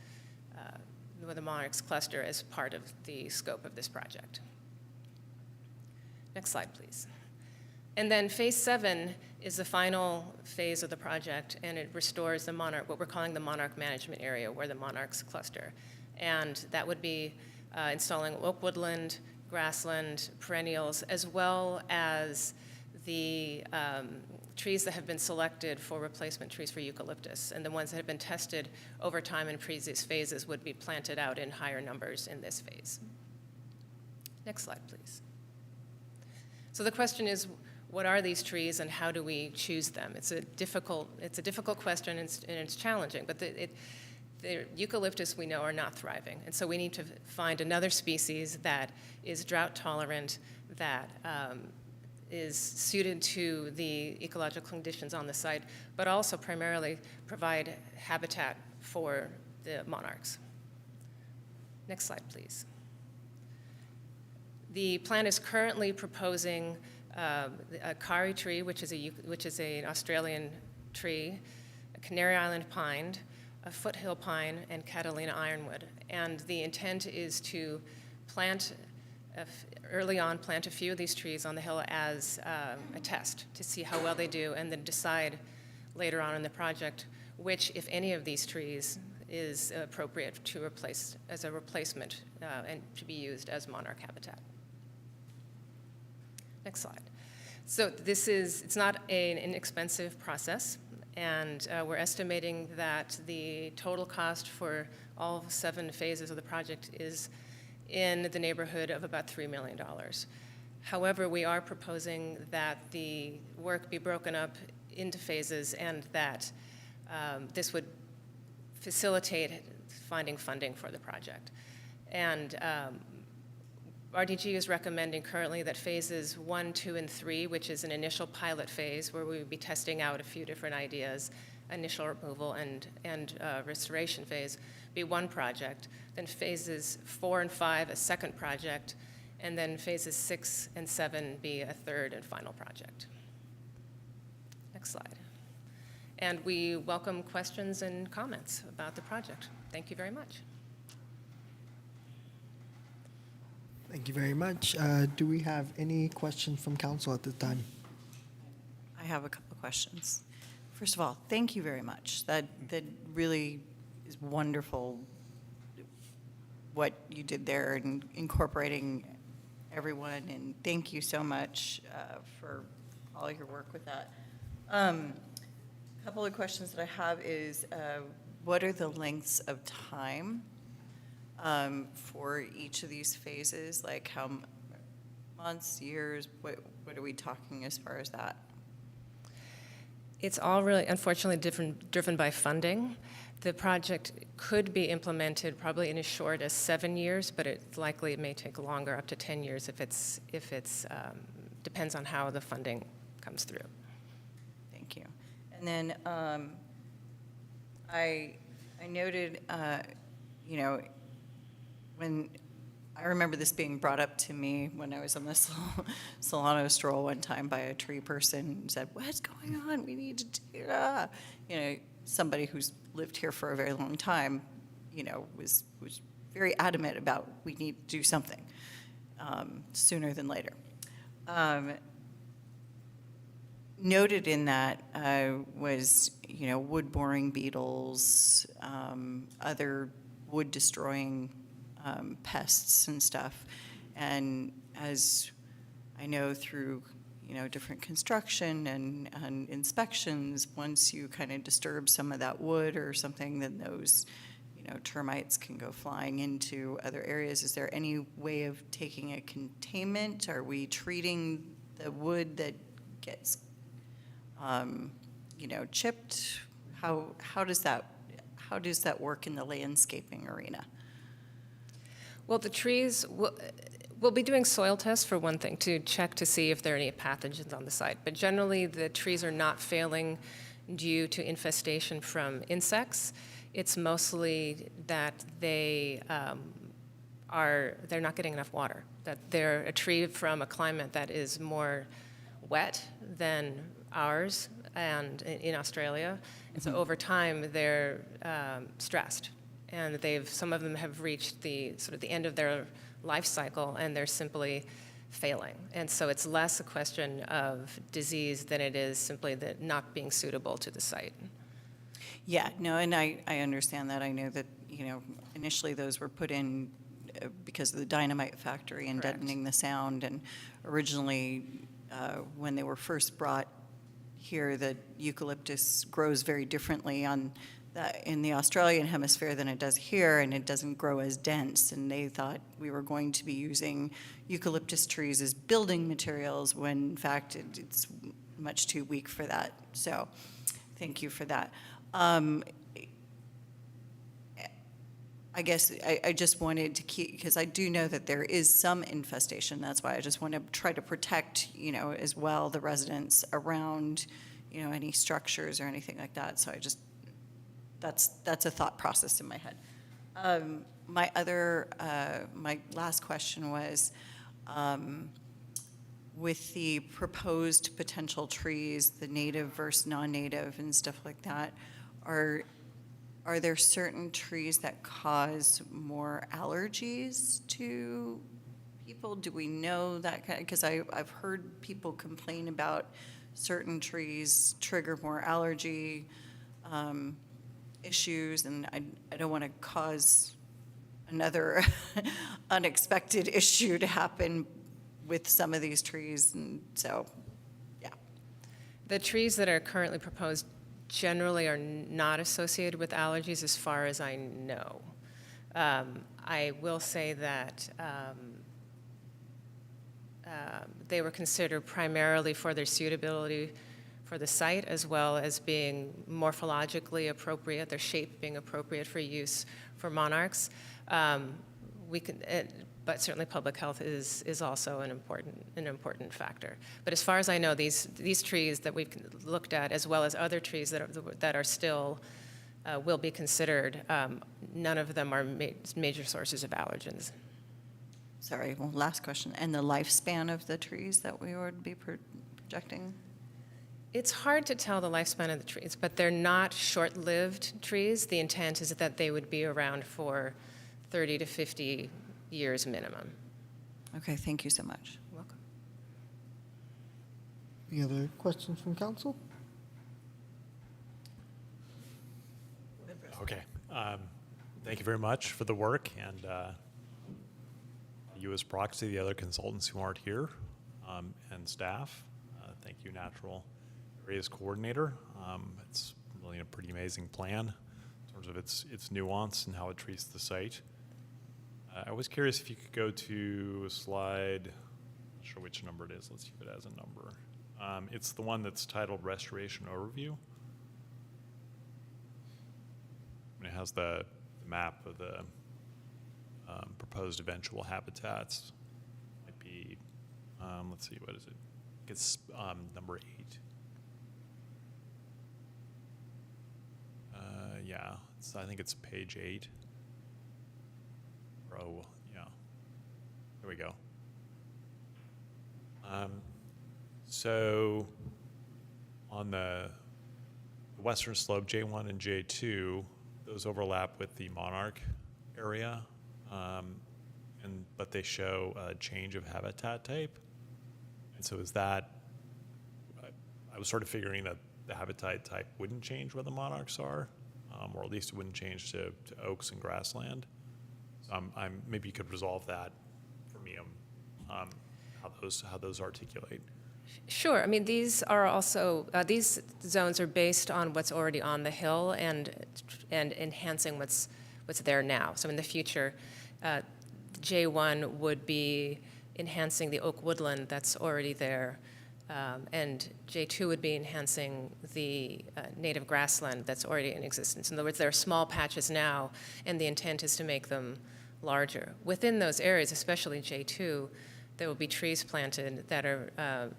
cluster as part of the scope of this project. Next slide, please. And then Phase 7 is the final phase of the project, and it restores the monarch, what we're calling the monarch management area, where the monarchs cluster. And that would be installing oak woodland, grassland, perennials, as well as the trees that have been selected for replacement trees for eucalyptus. And the ones that have been tested over time in previous phases would be planted out in higher numbers in this phase. Next slide, please. So the question is, what are these trees and how do we choose them? It's a difficult question, and it's challenging, but the eucalyptus we know are not thriving. And so we need to find another species that is drought tolerant, that is suited to the ecological conditions on the site, but also primarily provide habitat for the monarchs. Next slide, please. The plan is currently proposing a Kari tree, which is an Australian tree, a Canary Island pine, a foothill pine, and Catalina ironwood. And the intent is to early on plant a few of these trees on the hill as a test to see how well they do, and then decide later on in the project which, if any of these trees, is appropriate to replace as a replacement and to be used as monarch habitat. Next slide. So it's not an inexpensive process, and we're estimating that the total cost for all 7 phases of the project is in the neighborhood of about $3 million. However, we are proposing that the work be broken up into phases, and that this would facilitate finding funding for the project. And RDG is recommending currently that phases 1, 2, and 3, which is an initial pilot phase where we would be testing out a few different ideas, initial removal and restoration phase, be one project. Then phases 4 and 5, a second project, and then phases 6 and 7 be a third and final project. Next slide. And we welcome questions and comments about the project. Thank you very much. Thank you very much. Do we have any questions from council at this time? I have a couple of questions. First of all, thank you very much. That really is wonderful, what you did there and incorporating everyone, and thank you so much for all your work with that. A couple of questions that I have is, what are the lengths of time for each of these phases? Like how months, years, what are we talking as far as that? It's all really, unfortunately, driven by funding. The project could be implemented probably in as short as 7 years, but it's likely it may take longer, up to 10 years, if it's depends on how the funding comes through. Thank you. And then I noted, when I remember this being brought up to me when I was on the Solano stroll one time by a tree person who said, "What's going on? We need to do somebody who's lived here for a very long time, was very adamant about we need to do something sooner than later. Noted in that was, wood boring beetles, other wood destroying pests and stuff. And as I know through, different construction and inspections, once you kind of disturb some of that wood or something, then those, termites can go flying into other areas. Is there any way of taking a containment? Are we treating the wood that gets, chipped? How does that work in the landscaping arena? Well, the trees, we'll be doing soil tests for one thing to check to see if there are any pathogens on the site. But generally, the trees are not failing due to infestation from insects. It's mostly that they're not getting enough water, that they're a tree from a climate that is more wet than ours and in Australia. And so over time, they're stressed. And some of them have reached the end of their life cycle, and they're simply failing. And so it's less a question of disease than it is simply that not being suitable to the site. Yeah, no, and I understand that. I know that, initially those were put in because of the dynamite factory and Correct. deadening the sound. And originally, when they were first brought here, the eucalyptus grows very differently in the Australian hemisphere than it does here, and it doesn't grow as dense. And they thought we were going to be using eucalyptus trees as building materials when, in fact, it's much too weak for that. So thank you for that. I guess I just wanted to keep, because I do know that there is some infestation. That's why I just want to try to protect, as well, the residents around, any structures or anything like that. So that's a thought process in my head. My last question was, with the proposed potential trees, the native versus non-native and stuff like that, are there certain trees that cause more allergies to people? Do we know that? Because I've heard people complain about certain trees trigger more allergy issues, and I don't want to cause another unexpected issue to happen with some of these trees, and so, yeah. The trees that are currently proposed generally are not associated with allergies as far as I know. I will say that they were considered primarily for their suitability for the site, as well as being morphologically appropriate, their shape being appropriate for use for monarchs. But certainly public health is also an important factor. But as far as I know, these trees that we've looked at, as well as other trees that are still will be considered, none of them are major sources of allergens. Sorry, well, last question. And the lifespan of the trees that we would be projecting? It's hard to tell the lifespan of the trees, but they're not short-lived trees. The intent is that they would be around for 30 to 50 years minimum. Okay, thank you so much. You're welcome. Any other questions from council? Okay. Thank you very much for the work, and you as proxy, the other consultants who aren't here, and staff. Thank you, Natural Areas Coordinator. It's really a pretty amazing plan in terms of its nuance and how it treats the site. I was curious if you could go to a slide, not sure which number it is. Let's see if it has a number. It's the one that's titled Restoration Overview. And it has the map of the proposed eventual habitats. Might be, let's see, what is it? It's number 8. Yeah, I think it's page 8. Oh, yeah. There we go. So on the western slope, J1 and J2, those overlap with the Monarch area, but they show a change of habitat type. And so is that, I was sort of figuring that the habitat type wouldn't change where the monarchs are, or at least it wouldn't change to oaks and grassland. So maybe you could resolve that for me, how those articulate. Sure. I mean, these are also, these zones are based on what's already on the hill and enhancing what's there now. So in the future, J1 would be enhancing the oak woodland that's already there, and J2 would be enhancing the native grassland that's already in existence. In other words, there are small patches now, and the intent is to make them larger. Within those areas, especially J2, there will be trees planted that are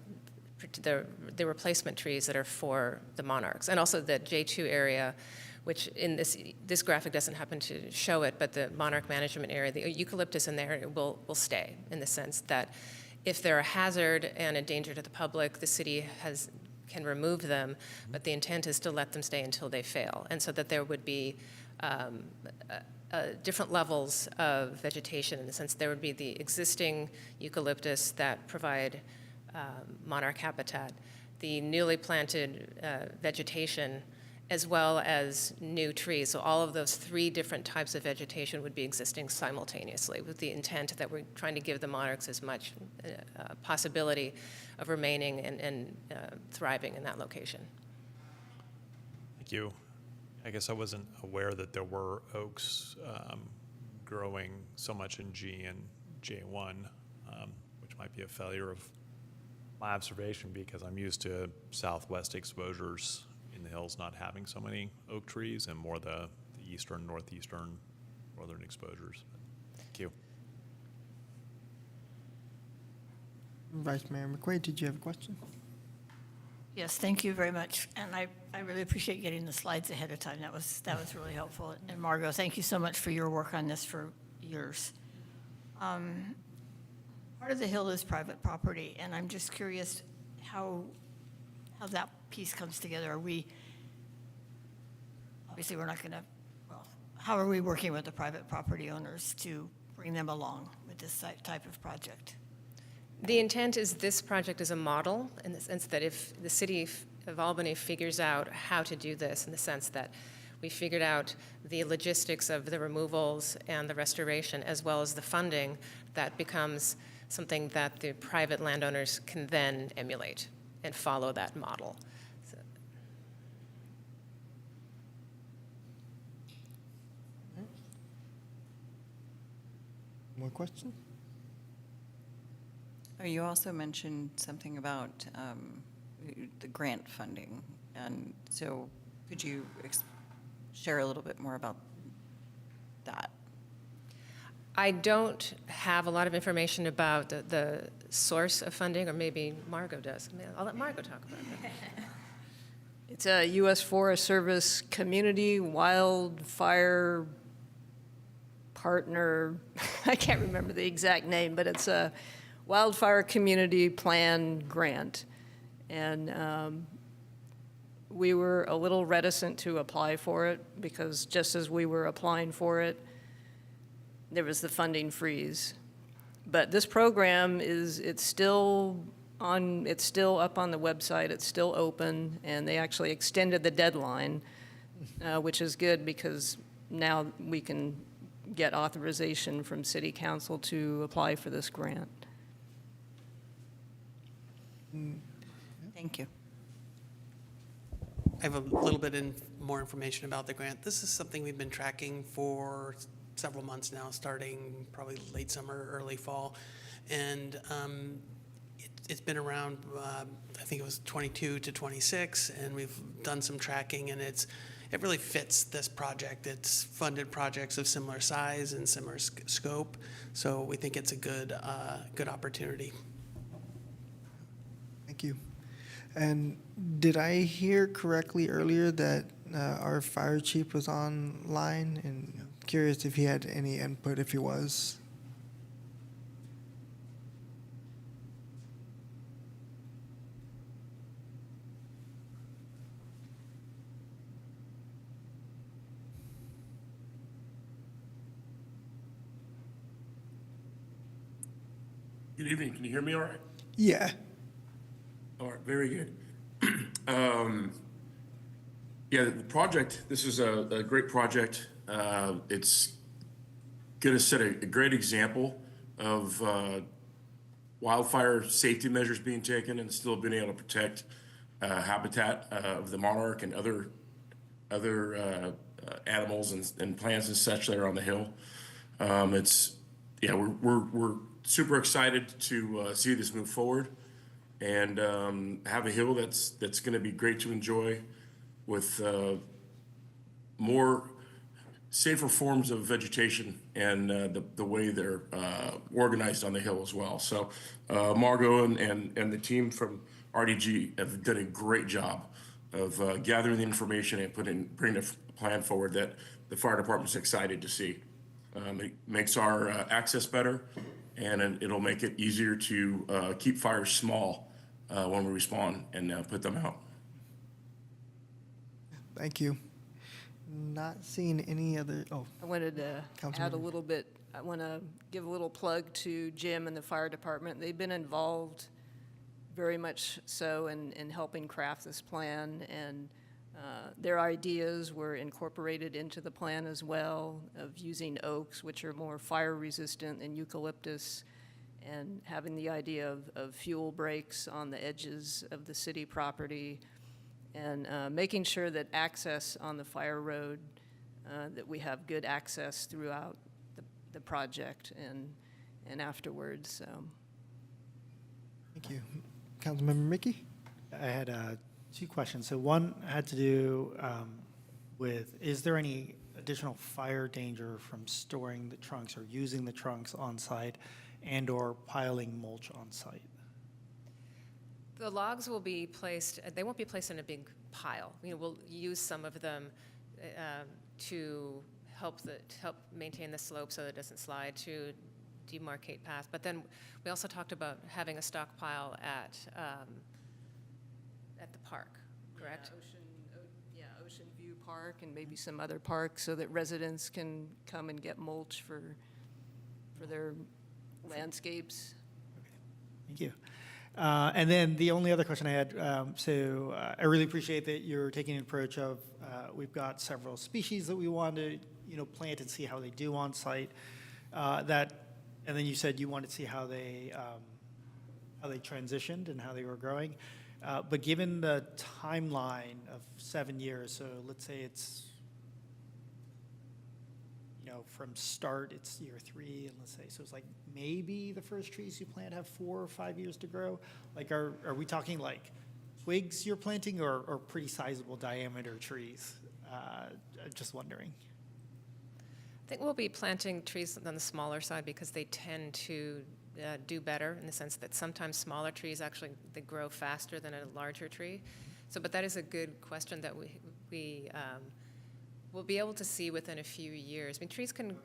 the replacement trees that are for the monarchs. And also the J2 area, which in this graphic doesn't happen to show it, but the monarch management area, the eucalyptus in there will stay, in the sense that if they're a hazard and a danger to the public, the city can remove them, but the intent is to let them stay until they fail. And so that there would be different levels of vegetation, in the sense there would be the existing eucalyptus that provide monarch habitat, the newly planted vegetation, as well as new trees. So all of those 3 different types of vegetation would be existing simultaneously, with the intent that we're trying to give the monarchs as much possibility of remaining and thriving in that location. Thank you. I guess I wasn't aware that there were oaks growing so much in G and J1, which might be a failure of my observation, because I'm used to southwest exposures in the hills not having so many oak trees, and more the eastern, northeastern, northern exposures. Thank you. Vice Mayor McQuaid, did you have a question? Yes, thank you very much. And I really appreciate getting the slides ahead of time. That was really helpful. And Margot, thank you so much for your work on this for years. Part of the hill is private property, and I'm just curious how that piece comes together. Obviously we're not going to, how are we working with the private property owners to bring them along with this type of project? The intent is this project is a model, in the sense that if the city of Albany figures out how to do this, in the sense that we figured out the logistics of the removals and the restoration, as well as the funding, that becomes something that the private landowners can then emulate and follow that model. So. More questions? You also mentioned something about the grant funding, and so could you share a little bit more about that? I don't have a lot of information about the source of funding, or maybe Margot does. I'll let Margot talk about that. It's a U.S. Forest Service Community Wildfire Partner, I can't remember the exact name, but it's a Wildfire Community Plan grant. And we were a little reticent to apply for it, because just as we were applying for it, there was the funding freeze. But this program it's still up on the website, it's still open, and they actually extended the deadline, which is good, because now we can get authorization from City Council to apply for this grant. Thank you. I have a little bit more information about the grant. This is something we've been tracking several months now, starting probably late summer, early fall. And it's been around, I think it was 22 to 26, and we've done some tracking, and it really fits this project. It's funded projects of similar size and similar scope, so we think it's a good opportunity. Thank you. And did I hear correctly earlier that our fire chief was online? And curious if he had any input, if he was. Good evening. Can you hear me all right? Yeah. All right, very good. Yeah, the project, this is a great project. It's going to set a great example of wildfire safety measures being taken and still being able to protect habitat of the monarch and other animals and plants and such that are on the hill. We're super excited to see this move forward and have a hill that's going to be great to enjoy with more safer forms of vegetation and the way they're organized on the hill as well. So Margot and the team from RDG have done a great job of gathering the information and bringing a plan forward that the fire department's excited to see. It makes our access better, and it'll make it easier to keep fires small when we respond and put them out. Thank you. Not seeing any other, I wanted to add a Councilmember. little bit. I want to give a little plug to Jim and the fire department. They've been involved very much so in helping craft this plan, and their ideas were incorporated into the plan as well, of using oaks, which are more fire resistant than eucalyptus, and having the idea of fuel breaks on the edges of the city property, and making sure that access on the fire road, that we have good access throughout the project and afterwards. So. Thank you. Councilmember Mickey? I had two questions. So one had to do with, is there any additional fire danger from storing the trunks or using the trunks on site and/or piling mulch on site? The logs will be placed, they won't be placed in a big pile. We'll use some of them to help maintain the slope so that it doesn't slide, to demarcate paths. But then we also talked about having a stockpile at the park, correct? Ocean View Park and maybe some other parks, so that residents can come and get mulch for their landscapes. Thank you. And then the only other question I had, I really appreciate that you're taking an approach of, we've got several species that we want to, plant and see how they do on site. And then you said you wanted to see how they transitioned and how they were growing. But given the timeline of 7 years, so let's say it's, from start, it's year 3, and let's say, so it's like maybe the first trees you plant have 4 or 5 years to grow. Like, are we talking like twigs you're planting or pretty sizable diameter trees? Just wondering. I think we'll be planting trees on the smaller side because they tend to do better, in the sense that sometimes smaller trees actually, they grow faster than a larger tree. So, but that is a good question that we'll be able to see within a few years. I mean, trees can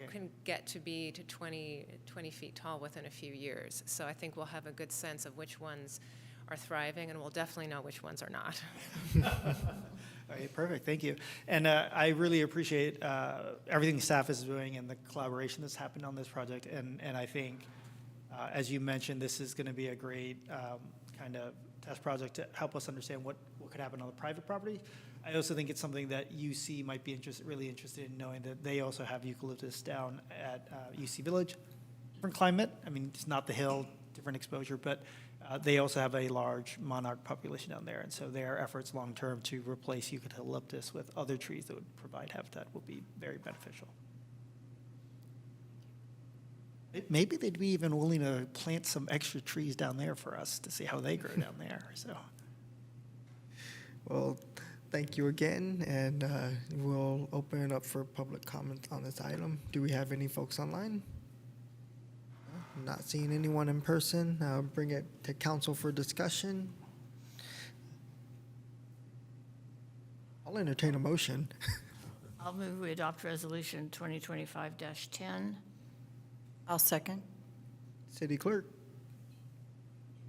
get to be to 20 feet tall within a few years. So I think we'll have a good sense of which ones are thriving, and we'll definitely know which ones are not. All right, perfect, thank you. And I really appreciate everything staff is doing and the collaboration that's happened on this project. And I think, as you mentioned, this is going to be a great kind of test project to help us understand what could happen on the private property. I also think it's something that UC might be really interested in, knowing that they also have eucalyptus down at UC Village. Different climate, I mean, it's not the hill, different exposure, but they also have a large monarch population down there. And so their efforts long-term to replace eucalyptus with other trees that would provide habitat will be very beneficial. Maybe they'd be even willing to plant some extra trees down there for us to see how they grow down there, so. Well, thank you again, and we'll open it up for public comment on this item. Do we have any folks online? No, not seeing anyone in person. I'll bring it to council for discussion. I'll entertain a motion. I'll move we adopt Resolution 2025-10. I'll second. City Clerk.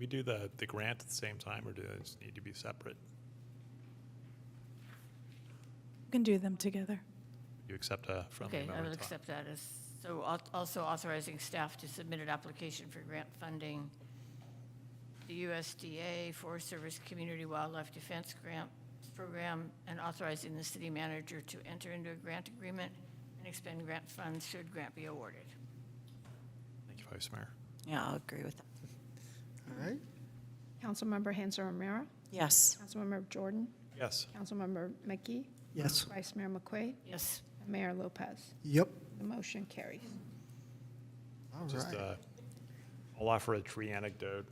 We do the grant at the same time, or do they just need to be separate? You can do them together. You accept a friendly Okay, I amendment? will accept that as, so also authorizing staff to submit an application for grant funding, the USDA Forest Service Community Wildlife Defense Grant Program, and authorizing the city manager to enter into a grant agreement and expend grant funds should grant be awarded. Thank you, Vice Mayor. Yeah, I'll agree with that. All right. Councilmember Hanser O'Meara. Yes. Councilmember Jordan. Yes. Councilmember McKee. Yes. Vice Mayor McQuaid. Yes. And Mayor Lopez. Yep. The motion carries. All Just, right. I'll offer a tree anecdote.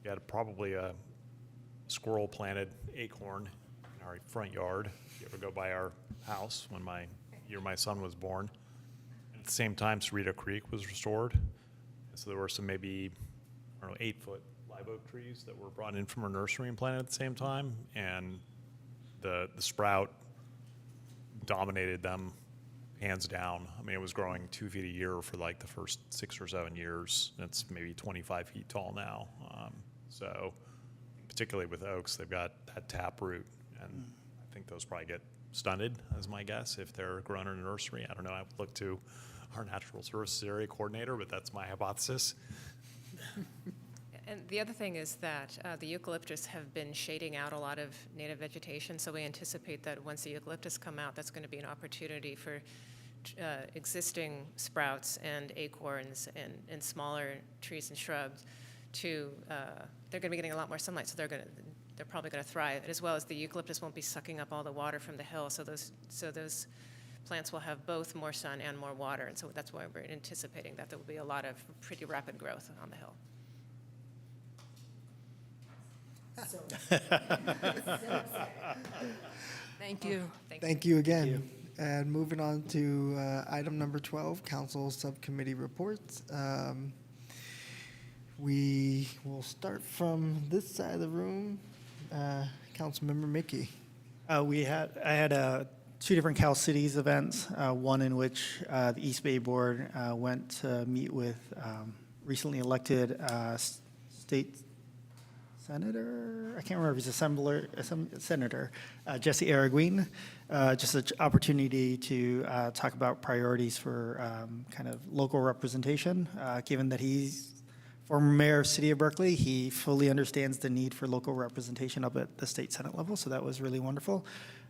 We had probably a squirrel planted acorn in our front yard. If you ever go by our house when my son was born. And at the same time, Cerrito Creek was restored. And so there were some maybe, I don't know, 8-foot live oak trees that were brought in from our nursery and planted at the same time. And the sprout dominated them hands down. I mean, it was growing 2 feet a year for like the first 6 or 7 years. It's maybe 25 feet tall now. So particularly with oaks, they've got that tap root, and I think those probably get stunted, as my guess, if they're grown in a nursery. I don't know. I would look to our natural services area coordinator, but that's my hypothesis. And the other thing is that the eucalyptus have been shading out a lot of native vegetation, so we anticipate that once the eucalyptus come out, that's going to be an opportunity for existing sprouts and acorns and smaller trees and shrubs to, they're going to be getting a lot more sunlight, so they're probably going to thrive, as well as the eucalyptus won't be sucking up all the water from the hill, so those plants will have both more sun and more water, and so that's why we're anticipating that there will be a lot of pretty rapid growth on the hill. Thank you. Thank you again. And moving on to item number 12, council subcommittee reports. We will start from this side of the room. Councilmember Mickey. I had 2 different Cal Cities events, one in which the East Bay Board went to meet with recently elected state senator, I can't remember if he's senator, Jesse Araguin, just an opportunity to talk about priorities for kind of local representation, given that he's former mayor of City of Berkeley. He fully understands the need for local representation up at the state Senate level, so that was really wonderful.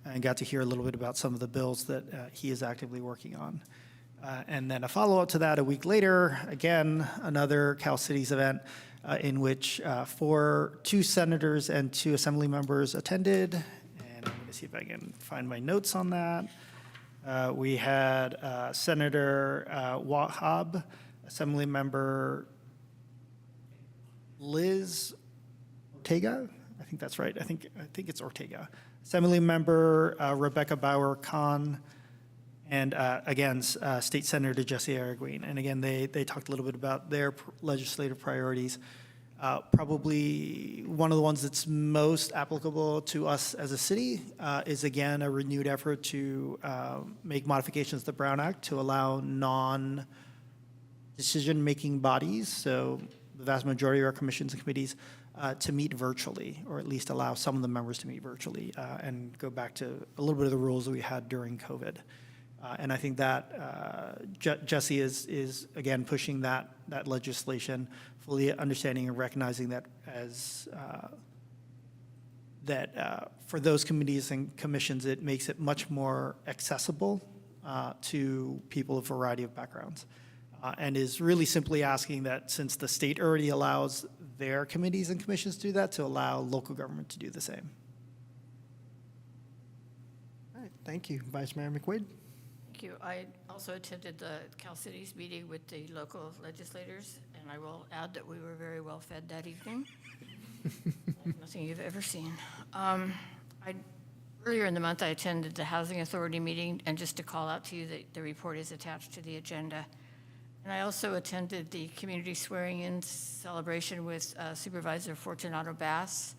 And got to hear a little bit about some of the bills that he is actively working on. And then a follow-up to that a week later, again, another Cal Cities event in which 2 senators and 2 assembly members attended. And I'm going to see if I can find my notes on that. We had Senator Wahab, Assembly Member Liz Ortega, I think that's right. I think it's Ortega. Assembly Member Rebecca Bauer-Kahn, and again, State Senator Jesse Araguin. And again, they talked a little bit about their legislative priorities. Probably one of the ones that's most applicable to us as a city is, again, a renewed effort to make modifications to the Brown Act to allow non-decision-making bodies, so the vast majority of our commissions and committees, to meet virtually, or at least allow some of the members to meet virtually, and go back to a little bit of the rules that we had during COVID. And I think that Jesse is again pushing that legislation, fully understanding and recognizing that as for those committees and commissions, it makes it much more accessible to people of a variety of backgrounds, and is really simply asking that since the state already allows their committees and commissions to do that, to allow local government to do the same. All right, thank you. Vice Mayor McQuaid. Thank you. I also attended the Cal Cities meeting with the local legislators, and I will add that we were very well fed that evening. Nothing you've ever seen. Earlier in the month, I attended the Housing Authority meeting, and just to call out to you that the report is attached to the agenda. And I also attended the community swearing-in celebration with Supervisor Fortunato Bass,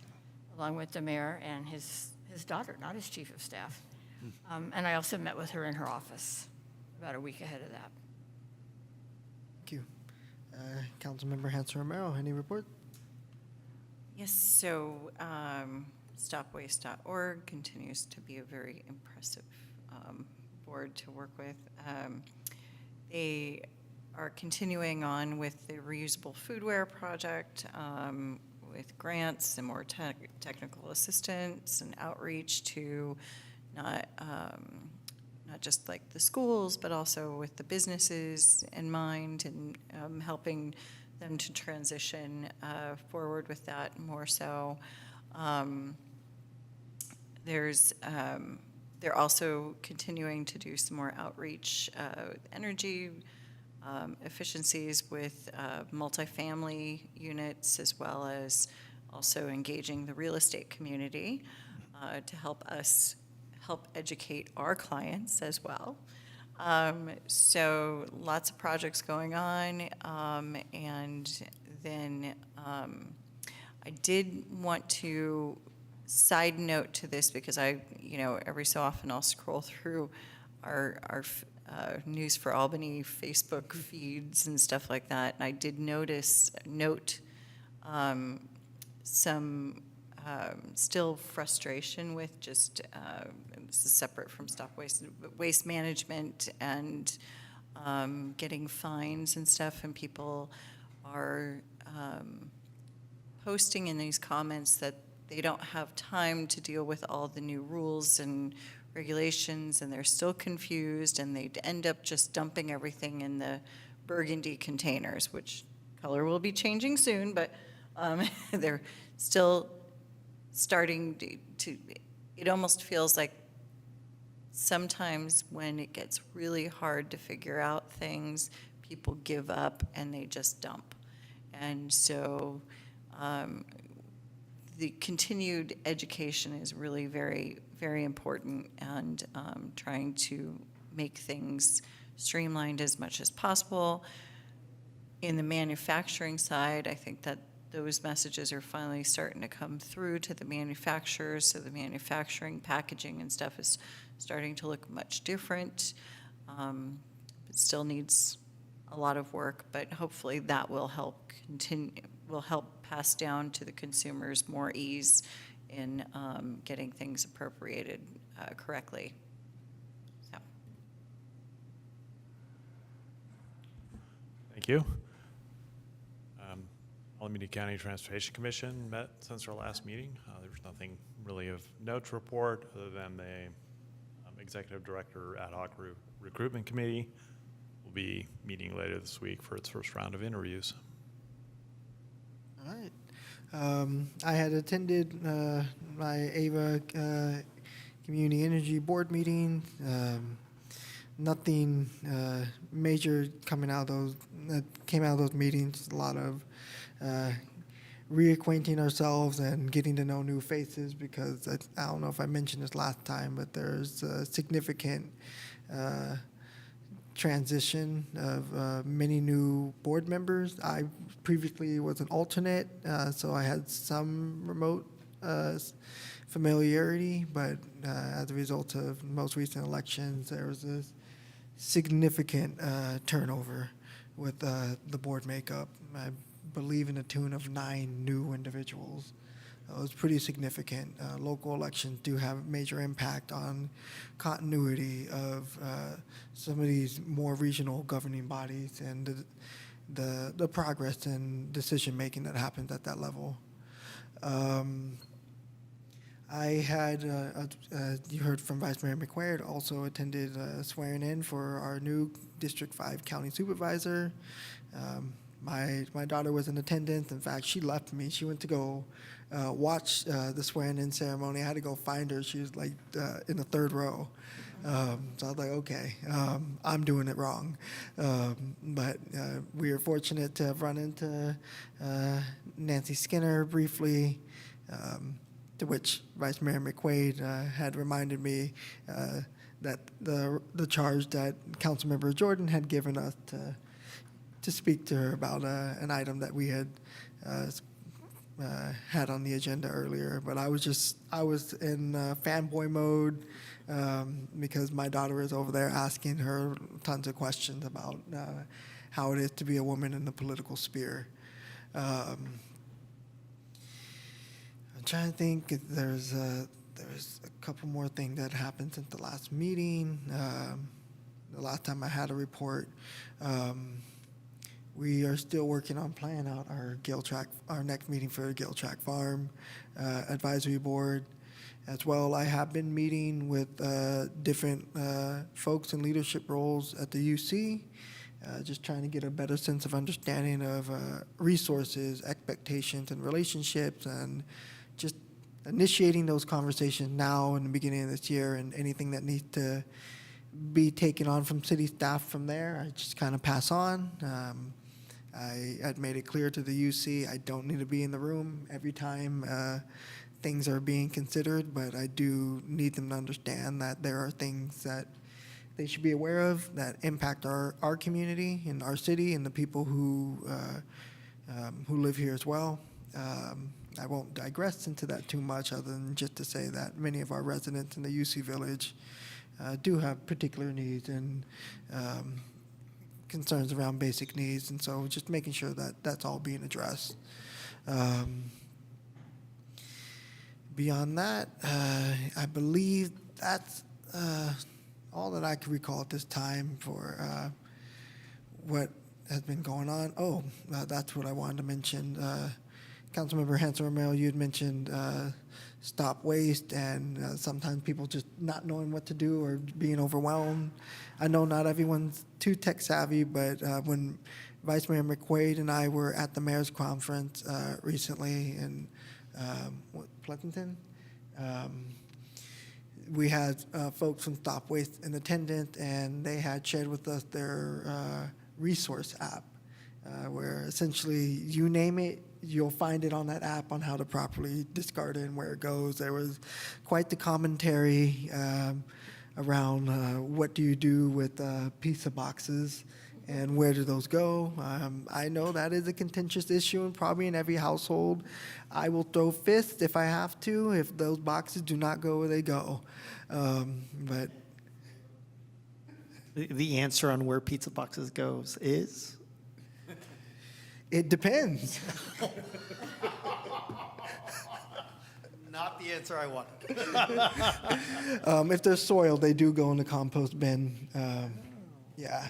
along with the mayor and his daughter, not his chief of staff. And I also met with her in her office about a week ahead of that. Thank you. Councilmember Hanson Romero, any report? Yes, so stopwaste.org continues to be a very impressive board to work with. They are continuing on with the reusable foodware project with grants and more technical assistance and outreach to not just like the schools, but also with the businesses in mind, and helping them to transition forward with that more so. They're also continuing to do some more outreach, energy efficiencies with multifamily units, as well as also engaging the real estate community to help educate our clients as well. So lots of projects going on, and then I did want to side note to this, because every so often I'll scroll through our News for Albany Facebook feeds and stuff like that, and I did note some still frustration with just this is separate from stop waste management and getting fines and stuff, and people are posting in these comments that they don't have time to deal with all the new rules and regulations, and they're still confused, and they end up just dumping everything in the burgundy containers, which color will be changing soon, but they're still starting to, it almost feels like sometimes when it gets really hard to figure out things, people give up and they just dump. And so the continued education is really very, very important, and trying to make things streamlined as much as possible. In the manufacturing side, I think that those messages are finally starting to come through to the manufacturers, so the manufacturing, packaging and stuff is starting to look much different. It still needs a lot of work, but hopefully that will help pass down to the consumers more ease in getting things appropriated correctly. So. Thank you. Alameda County Transportation Commission met since our last meeting. There was nothing really of note to report, other than the Executive Director Ad Hoc Recruitment Committee will be meeting later this week for its first round of interviews. All right. I had attended my AVA Community Energy Board meeting. Nothing major coming out of those meetings. A lot of reacquainting ourselves and getting to know new faces, because I don't know if I mentioned this last time, but there's a significant transition of many new board members. I previously was an alternate, so I had some remote familiarity, but as a result of most recent elections, there was a significant turnover with the board makeup. I believe in the tune of 9 new individuals. It was pretty significant. Local elections do have a major impact on continuity of some of these more regional governing bodies and the progress and decision-making that happens at that level. I had, you heard from Vice Mayor McQuaid, also attended swearing in for our new District 5 County Supervisor. My daughter was in attendance. In fact, she left me. She went to go watch the swearing-in ceremony. I had to go find her. She was like in the third row. So I was like, okay, I'm doing it wrong. But we were fortunate to have run into Nancy Skinner briefly, to which Vice Mayor McQuaid had reminded me that the charge that Councilmember Jordan had given us to speak to her about an item that we had had on the agenda earlier. But I was in fanboy mode because my daughter is over there asking her tons of questions about how it is to be a woman in the political sphere. I'm trying to think if there's a couple more things that happened since the last meeting. The last time I had a report, we are still working on planning out our next meeting for the Gill Track Farm Advisory Board. As well, I have been meeting with different folks in leadership roles at the UC, just trying to get a better sense of understanding of resources, expectations, and relationships, and just initiating those conversations now in the beginning of this year, and anything that needs to be taken on from city staff from there, I just kind of pass on. I had made it clear to the UC I don't need to be in the room every time things are being considered, but I do need them to understand that there are things that they should be aware of that impact our community and our city and the people who live here as well. I won't digress into that too much, other than just to say that many of our residents in the UC Village do have particular needs and concerns around basic needs, and so just making sure that that's all being addressed. Beyond that, I believe that's all that I can recall at this time for what has been going on. Oh, that's what I wanted to mention. Councilmember Hanson Romero, you had mentioned stop waste and sometimes people just not knowing what to do or being overwhelmed. I know not everyone's too tech savvy, but when Vice Mayor McQuaid and I were at the mayor's conference recently in Pleasanton, we had folks from Stop Waste in attendance, and they had shared with us their resource app, where essentially you name it, you'll find it on that app on how to properly discard it and where it goes. There was quite the commentary around what do you do with pizza boxes and where do those go. I know that is a contentious issue and probably in every household. I will throw fists if I have to, if those boxes do not go where they go. But The answer on where pizza boxes goes is? It depends. Not the answer I wanted. If they're soiled, they do go in the compost bin. Yeah.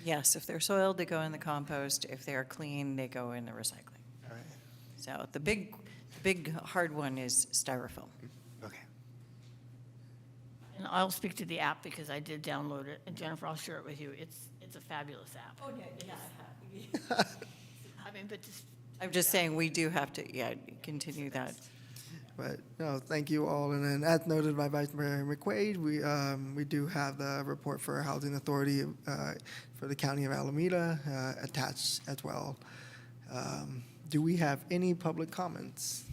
Yes, if they're soiled, they go in the compost. If they're clean, they go in the recycling. All right. So the big hard one is styrofoam. Okay. And I'll speak to the app because I did download it, and Jennifer, I'll share it with you. It's a fabulous app. Oh, yeah. I mean, but just. I'm just saying, we do have to, continue that. But no, thank you all. And then, as noted by Vice Mayor McQuaid, we do have the report for our Housing Authority for the County of Alameda attached as well. Do we have any public comments?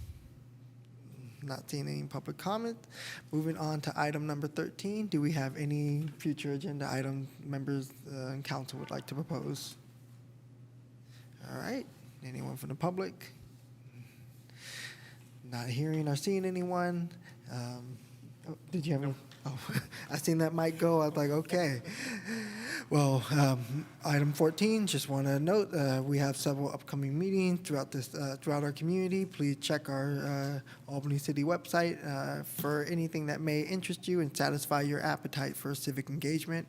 Not seeing any public comment. Moving on to item number 13. Do we have any future agenda items members and council would like to propose? All right. Anyone from the public? Not hearing or seeing anyone. Did you have any? Oh, I seen that mic go. I was like, okay. Well, item 14, just want to note, we have several upcoming meetings throughout our community. Please check our Albany City website for anything that may interest you and satisfy your appetite for civic engagement.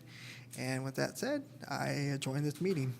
And with that said, I adjourn this meeting.